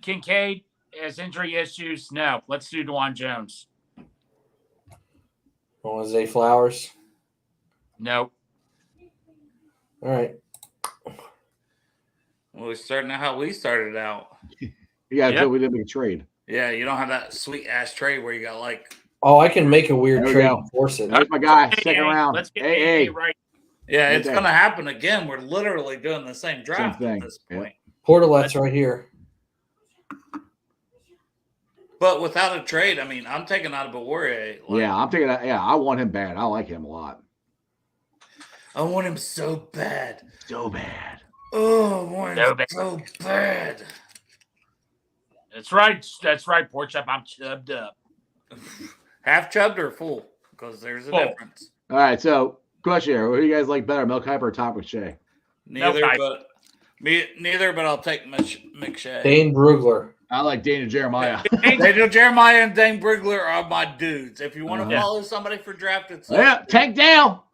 Kincaid has injury issues. No, let's do DeJuan Jones. Zay Flowers. Nope. All right. Well, we're starting out how we started out. Yeah, we didn't make a trade. Yeah, you don't have that sweet ass trade where you got like. Oh, I can make a weird trade and force it. There's my guy. Second round. Let's get AA right. Yeah, it's going to happen again. We're literally doing the same draft at this point. Portalet's right here. But without a trade, I mean, I'm taking out a Bawore. I'm taking that. Yeah, I want him bad. I like him a lot. I want him so bad. So bad. Oh, I want him so bad. That's right, Pork Chop. I'm chubbed up. Half chubbed or full? Because there's a difference. All right, so question here: what do you guys like better, Milk Hype or Top McShay? Neither, but I'll take McShay. Dane Brugler. I like Daniel Jeremiah. Daniel Jeremiah and Dane Brugler are my dudes. If you want to follow somebody for draft, it's Tank Dale.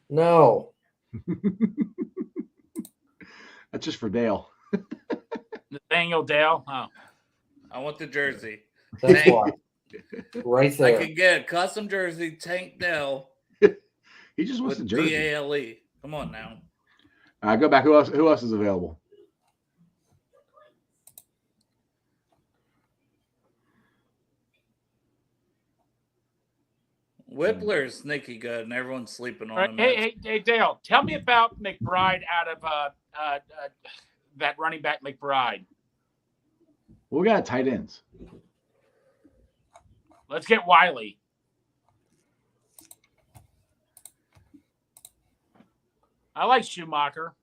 No, that's just for Dale. Nathaniel Dale. Oh, I want the jersey. that's why. Right there. I can get a custom jersey, Tank Dell. He just wants the jersey. DALE. Come on now. All right, go back. Who else is available? Whippler's sneaky good, and everyone's sleeping on him. Hey, Dale, tell me about McBride out of that running back McBride. Well, we got tight ends. Let's get Wiley. I like Schumacher.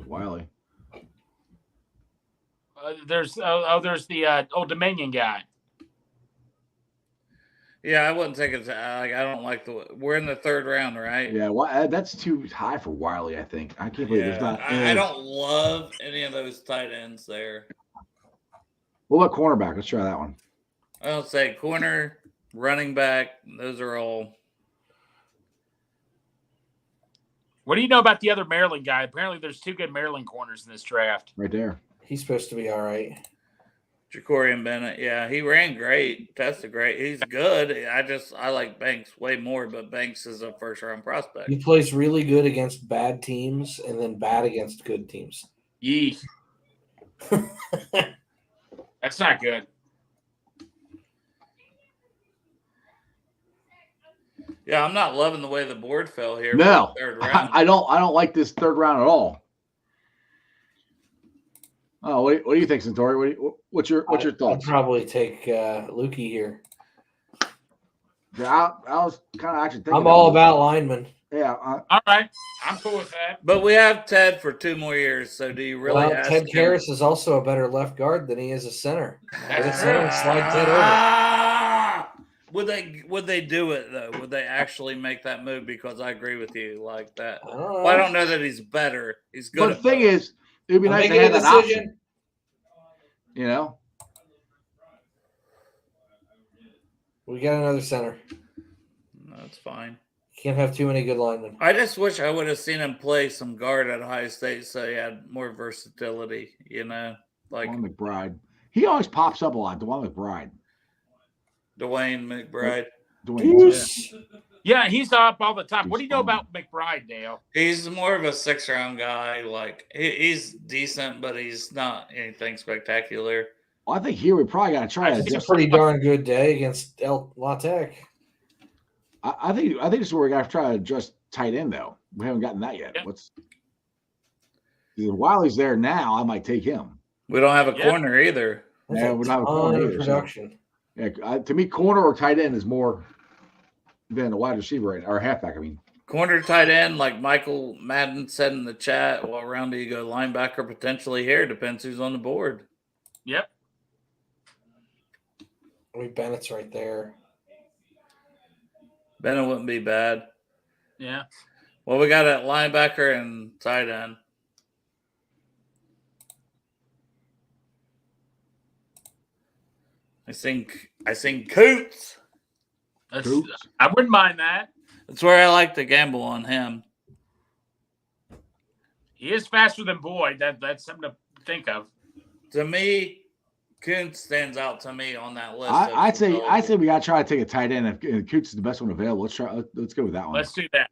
Wiley. There's the Old Dominion guy. Yeah, I wouldn't take it. I don't like we're in the third round, right? Yeah, that's too high for Wiley. I think I can't believe there's not. I don't love any of those tight ends there. What about cornerback? Let's try that one. I'll say corner, running back. Those are all. What do you know about the other Maryland guy? Apparently, there's two good Maryland corners in this draft. Right there. He's supposed to be all right. Jacorian Bennett, yeah, he ran great, tested great. He's good. I like Banks way more, but Banks is a first round prospect. He plays really good against bad teams and then bad against good teams. Yee. That's not good. Yeah, I'm not loving the way the board fell here. No, third round. I don't like this third round at all. Oh, what do you think, Centauri? What's your thoughts? I'd probably take Lukey here. Yeah, I was kind of actually thinking. I'm all about linemen. Yeah. All right, I'm cool with that. But we have Ted for 2 more years, so do you really? Well, Ted Karras is also a better left guard than he is a center. Slide Ted over. Would they do it though? Would they actually make that move? Because I agree with you like that. I don't know that he's better. He's good. But the thing is, it'd be nice to have that option. You know, we got another center. That's fine. Can't have too many good linemen. I just wish I would have seen him play some guard at Ohio State, so he had more versatility. You know, like DeWayne McBride. He always pops up a lot. DeWayne McBride. Dwayne McBride. Yeah, he's up all the time. What do you know about McBride, Dale? He's more of a 6th-round guy. Like he's decent, but he's not anything spectacular. Well, I think here we probably got to try it. It's a pretty darn good day against La Tech. I think this is where we got to try to address tight end though. We haven't gotten that yet. Yeah. While he's there now, I might take him. We don't have a Yeah. corner either. That's Yeah, a we're not a ton corner of either, so- production. Yeah, to me, corner or tight end is more than a wide receiver or halfback. I mean, Corner, tight end, like Michael Madden said in the chat. What round do you go? Linebacker potentially here. Depends who's on the board. Yep. I mean, Bennett's right there. Bennett wouldn't be bad. Yeah. Well, we got a linebacker and tight end. I think Coots. Coots. I wouldn't mind that. That's where I like to gamble on him. He is faster than Boyd. That's something to think of. To me, Coots stands out to me on that list. I'd say we got to try to take a tight end. If Coots is the best one available, let's go with that one. Let's do that.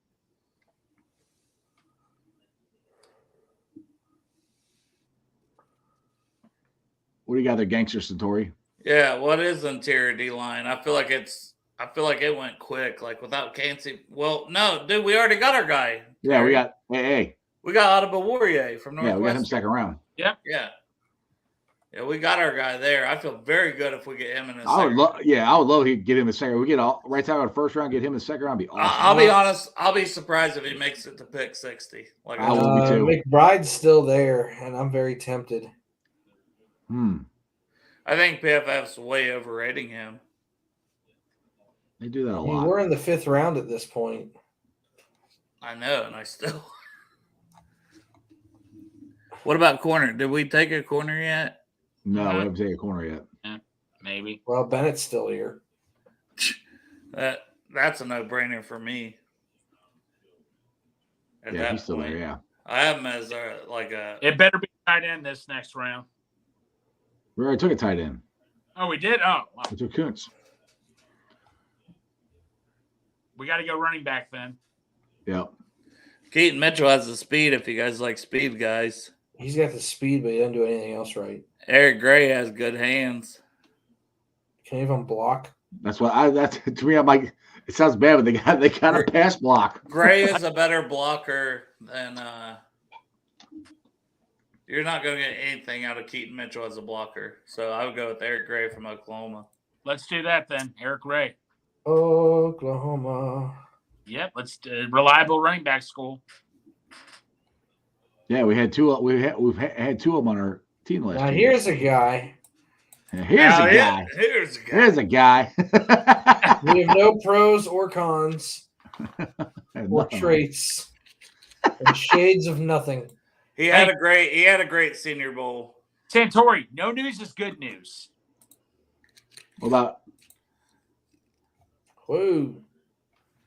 What do you got there, Gangster Satori? Yeah, what is interior D line? I feel like it went quick, like without Cansey. Well, no, dude, we already got our guy. Yeah, we got We got Audubon Warrior from yeah, Northwest. we got him second round. Yeah, we got our guy there. I feel very good if we get him in the I would second. love to get him in second. We get all right out of the first round, get him in second round. Be awesome. I'll be honest. I'll be surprised if he makes it to pick 60. Like I will be too. McBride's still there, and I'm very tempted. I think PFF's way overrating him. They do that a I mean, lot. we're in the 5th round at this point. I know, and I still. What about corner? Did we take a corner yet? No, we haven't taken a corner yet. Maybe. Well, Bennett's still here. That's a no-brainer for me. At Yeah, that he's still point. there. Yeah, I have him as It better be tight end this next round. we already took a tight end. Oh, we did? Oh, wow. We took Kuntz. We got to go running back then. Yep. Keaton Mitchell has the speed if you guys like speed guys. He's got the speed, but he doesn't do anything else right. Eric Gray has good hands. Can he even block? That's what that's to me. I'm like, it sounds bad, but they got a pass block. Gray is a better blocker than you're not going to get anything out of Keaton Mitchell as a blocker. So I would go with Eric Gray from Oklahoma. Let's do that then. Eric Ray. Oklahoma. Yep. Let's reliable running back school. Yeah, we had two. We've had two of them on our team last Now year. here's a guy. Here's a guy. Here's a guy. Here's a guy. We have no pros or cons And or nothing. traits and shades of nothing. He had a great Senior Bowl. Santori, no news is good news. What about Whoa.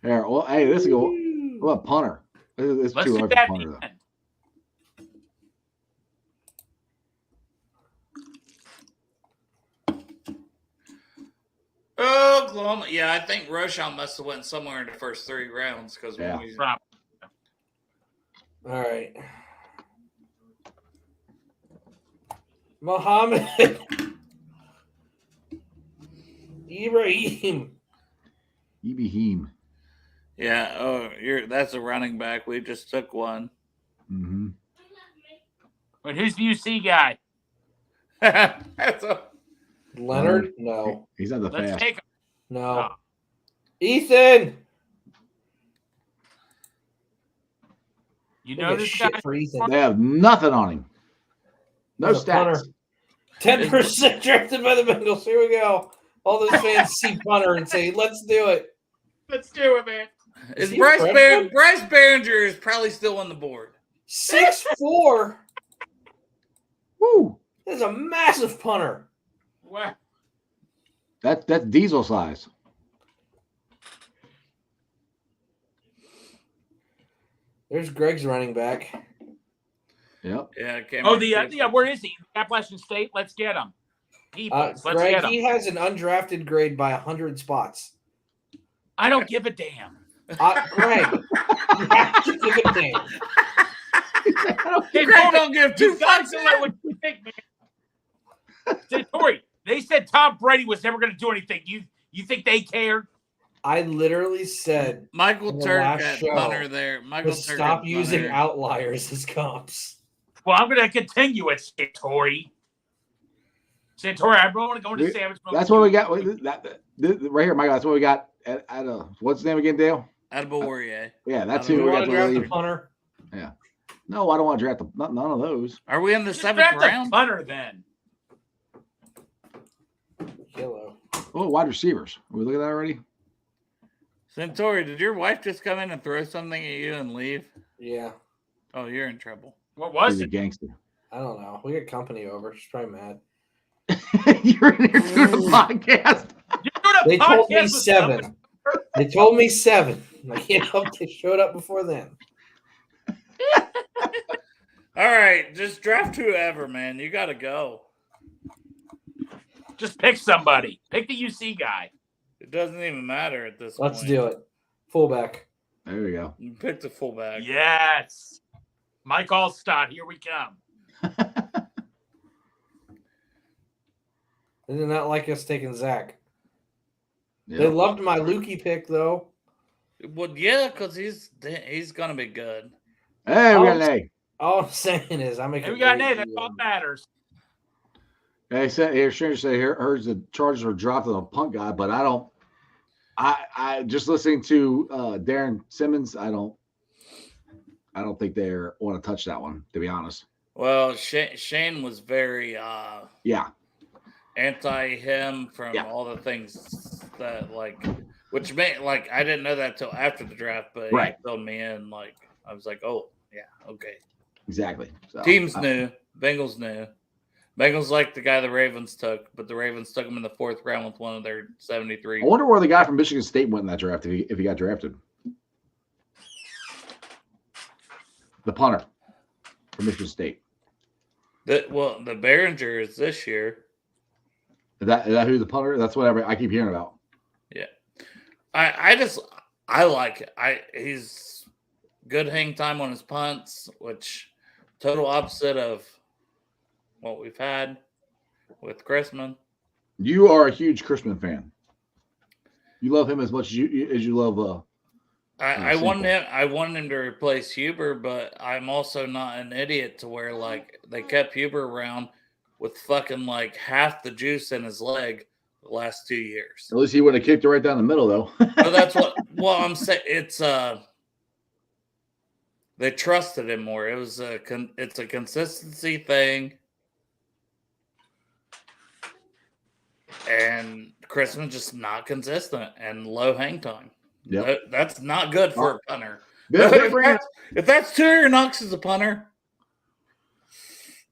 here? Well, hey, this is go. What about punter? This Let's too do hard for that punter though. then. Oklahoma. Yeah, I think Roshan must have went somewhere in the first 3 rounds because Yeah. Probably. All right. Muhammad Ibrahim. Ibrahim. Yeah. That's a running back. We just took one. Mm-hmm. But who's the UC guy? That's a Leonard? No. He's not the Let's fast. take him. No. Oh. Ethan. You Look know at this shit guy? for Ethan. They have nothing on him. No He's a punter. stats. 10% drafted by the Bengals. Here we go. All those fans see punter and say, let's do it. Let's do it, man. Is he Bryce a Bear, freshman? Bryce Behringer is probably still on the board. 6'4". Woo! That's a massive punter. What? That's diesel size. There's Greg's running back. Yep. Yeah, Cameron Oh, Christian. where is he? Appalachian State. Let's get him. Let's Greg, get him. he has an undrafted grade by 100 spots. I don't give a damn. Greg, you have to give a damn. Hey, Greg don't give 2 fucks. What you think, man? Say, Tori, they said Tom Brady was never going to do anything. You think they cared? I literally said Michael in the Turk last at show punter there. Michael to Turk stop at using punter. outliers as comps. Well, I'm going to continue it, Santori. Santori, I want to go into Savage Mode. That's what we got. Right here, Michael. That's what we got. At what's his name again, Dale? Attaboy. Yeah, that's Do who we we want got to draft to the leave. punter? Yeah. No, I don't want to draft none of those. Are we in the Just seventh draft the round? punter then. Yellow. Oh, wide receivers. Are we look at that already? Centauri, did your wife just come in and throw something at you and leave? Yeah. Oh, you're in trouble. What was He's a it? gangster. I don't know. We got company over. She's probably mad. You're in here doing a podcast. You're doing a They told me podcast with somebody. 7. They told me 7. Like, they showed up before then. All right, just draft whoever, man. You got to go. Just pick somebody. Pick the UC guy. It doesn't even matter at this point. Let's do it. Fullback. There we go. You pick the fullback. Yes. Mike Allstott, here we come. They did not like us taking Zach. Yeah. They loved my Lukey pick, though. Well, yeah, because he's gonna be good. Hey, we got an A. All I'm saying is I'm making. Hey, we got Nate. That's all that matters. They said here, Stranger said here, heard the charges were dropped on a punt guy, but I don't. I just listening to Darren Simmons. I don't think they want to touch that one, to be honest. Well, Shane was very Yeah. anti him from Yeah. all the things that which made I didn't know that till after the draft, but Right. he filled me in. I was like, oh yeah, okay. Exactly. So, Teams knew, Bengals knew. Bengals like the guy the Ravens took, but the Ravens took him in the 4th round with one of their 73. I wonder where the guy from Michigan State went in that draft if he got drafted. The punter from Michigan State. The Behringer is this year. Is that who the punter? That's what I keep hearing about. Yeah. I like it. He's good hang time on his punts, which total opposite of what we've had with Chrisman. You are a huge Chrisman fan. You love him as much as you love. I wanted him to replace Huber, but I'm also not an idiot to where they kept Huber around with fucking half the juice in his leg the last 2 years. At least he would have kicked it right down the middle, though. So that's what. Well, I'm saying it's they trusted him more. It was it's a consistency thing, and Chrisman just not consistent and low hang time. Yep. That's not good for a punter. They're If that's Terry Knox as a punter,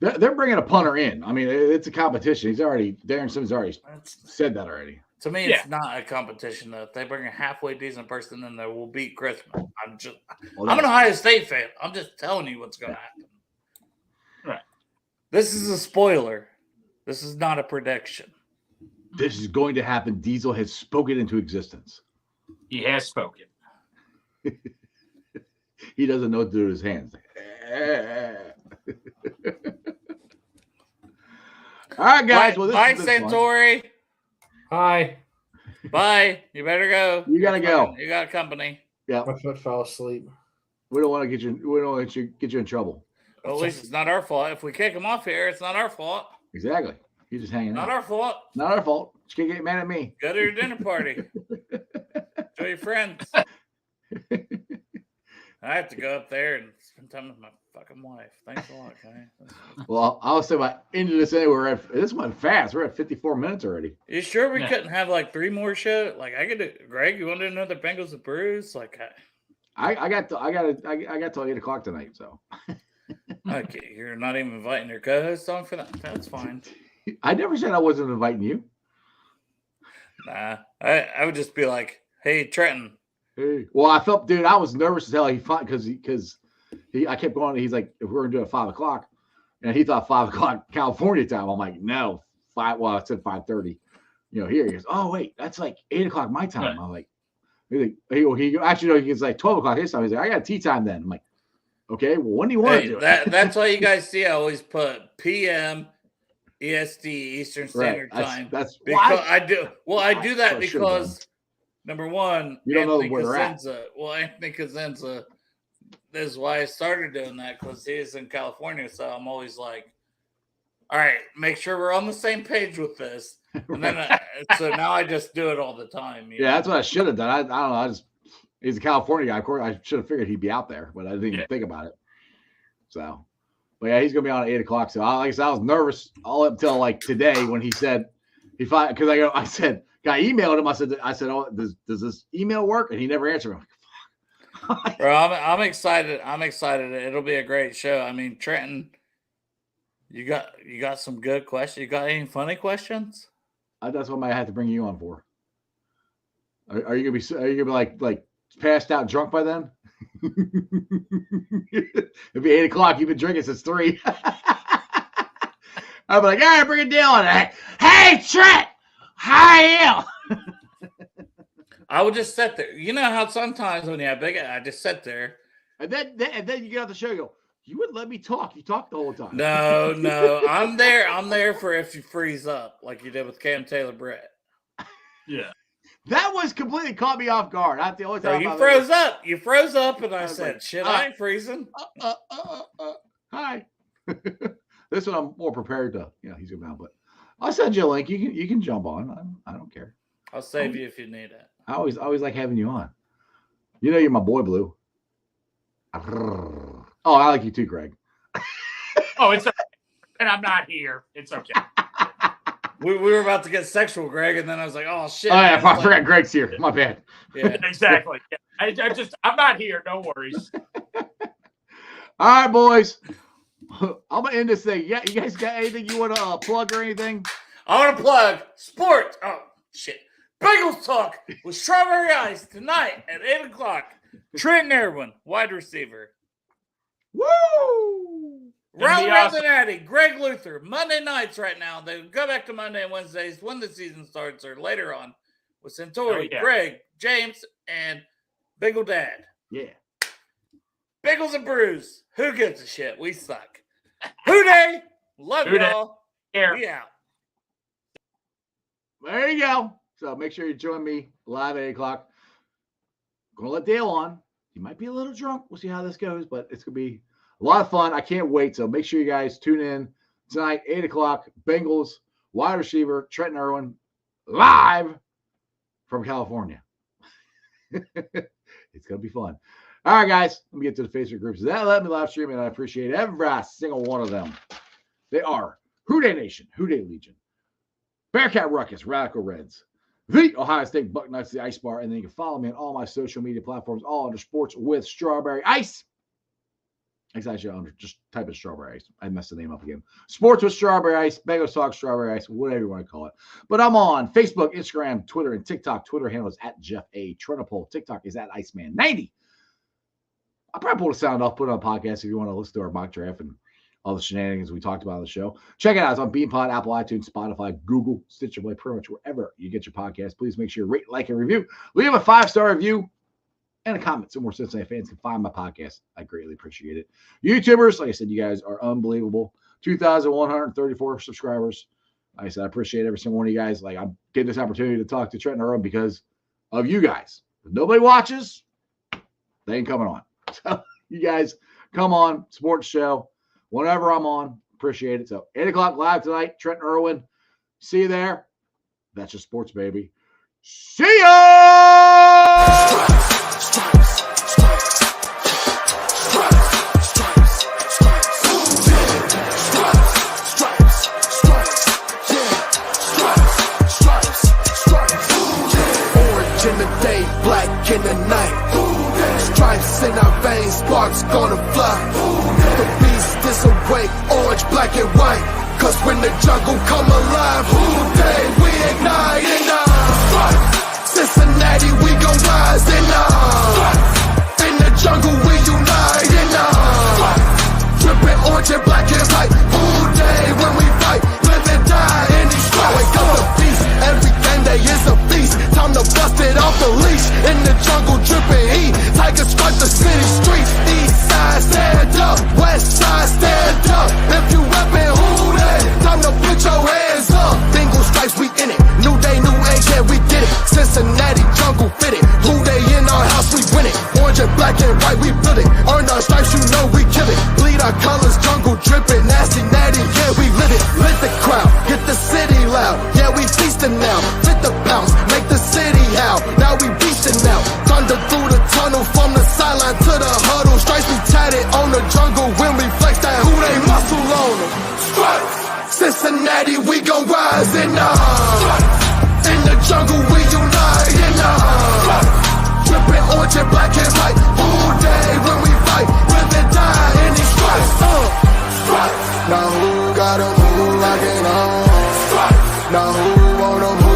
they're bringing a punter in. I mean, it's a competition. Darren Simmons already said that already. to me, it's not a competition. Though. If they bring a halfway decent person in there, we'll beat Chrisman. I'm an Ohio State fan. I'm just telling you what's going to happen. Right. This is a spoiler. This is not a prediction. This is going to happen. Diesel has spoken into existence. He has spoken. He doesn't know what to do with his hands. All right, guys. Bye, Santori. Hi. Bye. You better go. You gotta go. You got company. Yeah. My foot fell asleep. We don't want to get you. We don't want to get you in trouble. Well, at least it's not our fault. If we kick him off here, it's not our fault. Exactly. He's just hanging Not out. our fault. Not our fault. You can't get mad at me. Go to your dinner party. Enjoy your friends. I have to go up there and spend time with my fucking wife. Thanks a lot, okay? Well, I'll say by end of this anyway. This went fast. We're at 54 minutes already. You sure we Yeah. couldn't have 3 more shows? I could do. Greg, you want to do another Bengals and Brews? I got till 8 o'clock tonight. So Okay, you're not even inviting your co-host on for that. That's fine. I never said I wasn't inviting you. Nah, I would just be like, hey, Trenton. Hey. Well, I felt, dude, I was nervous as hell. He fought because I kept going. He's like, if we're gonna do it at 5 o'clock, and he thought 5 o'clock California time. I'm like, no, 5. Well, I said 5:30. Here he goes. Oh wait, that's 8 o'clock my time. Right. I'm like, he actually no, he's 12 o'clock his time. He's like, I got tea time then. I'm like, okay, well, when do you want to do it? That's why you guys see. I always put PM. EST Eastern Standard Time. That's because I do. Well, I do that I should've because Number one, You don't know Anthony where they're at. Cosenza. Well, Anthony Cosenza, this is why I started doing that, because he's in California. So I'm always like, all right, make sure we're on the same page with this. And then, so now I just do it all the time. Yeah, that's what I should have done. I don't know. He's a California guy. Of course, I should have figured he'd be out there, but I didn't even think about it. So, but yeah, he's gonna be on at 8 o'clock. So, like I said, I was nervous all up until like today when he said because I emailed him. I said, oh, does this email work? And he never answered. I'm like, fuck. Bro, I'm excited. I'm excited. It'll be a great show. I mean, Trenton, you got some good questions. You got any funny questions? That's what I might have to bring you on for. Are you gonna be like passed out drunk by then? It'll be 8 o'clock. You've been drinking since 3. I'll be like, all right, bring it down. Hey, Trent, how are you? I would just sit there. You know how sometimes when you have big, I just sit there. And then you get off the show. You go, you wouldn't let me talk. You talk the whole time. No, I'm there. I'm there for if you freeze up like you did with Cam Taylor Brett. Yeah. That was completely caught me off guard. That's the only So time you froze up. You froze up, and I said, like, "Shit, I ain't freezing." Hi. This one I'm more prepared to. He's going to, but I'll send you a link. You can jump on. I don't care. I'll save you if you need it. I always like having you on. You know you're my boy, Blue. Oh, I like you too, Greg. Oh, it's okay. And I'm not here. It's okay. We were about to get sexual, Greg, and then I was like, "Oh shit!" Oh yeah, I forgot Greg's here. My bad. Yeah, Exactly. Yeah. I'm not here. No worries. All right, boys. I'm gonna end this thing. Yeah, you guys got anything you want to plug or anything? I want to plug sports. Oh shit! Bengals talk with Strawberry Ice tonight at 8 o'clock. Trenton Irwin, wide receiver. Woo! Round the Natty, Greg Luther, Monday nights right now. They go back to Monday and Wednesdays when the season starts or later on with Centauri, Greg, James, and Bengal Dad. Yeah. Bengals and Brews. Who gives a shit? We suck. Who Day? Love y'all. We out. There you go. So make sure you join me live at 8 o'clock. I'm gonna let Dale on. He might be a little drunk. We'll see how this goes, but it's gonna be a lot of fun. I can't wait. So make sure you guys tune in tonight, 8 o'clock. Bengals wide receiver Trenton Irwin live from California. It's gonna be fun. All right, guys. Let me get to the Facebook groups. That let me live stream, and I appreciate every single one of them. They are Who Day Nation, Who Day Legion, Bearcat Ruckus, Radical Reds, the Ohio State Bucknuts, the Ice Bar, and then you can follow me on all my social media platforms, all under Sports with Strawberry Ice. It's actually under, just type in Strawberry Ice. I messed the name up again. Sports with Strawberry Ice, Bengals Talk Strawberry Ice, whatever you want to call it. But I'm on Facebook, Instagram, Twitter, and TikTok. Twitter handle is at Jeff A. Trenopole. TikTok is at Iceman90. I'll probably pull the sound off, put it on a podcast if you want to listen to our mock draft and all the shenanigans we talked about on the show. Check it out. It's on BeanPod, Apple, iTunes, Spotify, Google, Stitcher Play, pretty much wherever you get your podcast. Please make sure you rate, like, and review. Leave a 5-star review and a comment so more Cincinnati fans can find my podcast. I greatly appreciate it. YouTubers, like I said, you guys are unbelievable. 2,134 subscribers. Like I said, I appreciate every single one of you guys. Like, I'm getting this opportunity to talk to Trenton Irwin because of you guys. If nobody watches, they ain't coming on. So you guys come on, support the show. Whenever I'm on, appreciate it. So 8 o'clock live tonight, Trenton Irwin. See you there. That's just sports, baby. See ya! Orange in the day, black in the night. Stripes in our veins, sparks gonna fly. The beast is awake, orange, black, and white. Cause when the jungle come alive, who day we ignite and Cincinnati, we gon' rise and in the jungle we unite and dripping orange and black and white. Who day when we fight, live and die in these stripes. Wake up the beast, everything day is a feast. Time to bust it off the leash. In the jungle dripping heat, tigers strike the city streets. East side stand up, west side stand up. If you reppin' who day, time to put your hands up. Bengals stripes, we in it. New day, new age, yeah, we get it. Cincinnati jungle Cincinnati, we gon' rise and in the jungle we unite and dripping orange and black and white all day when we fight, live and die in these stripes. Now who gotta move like it on? Now who wanna move?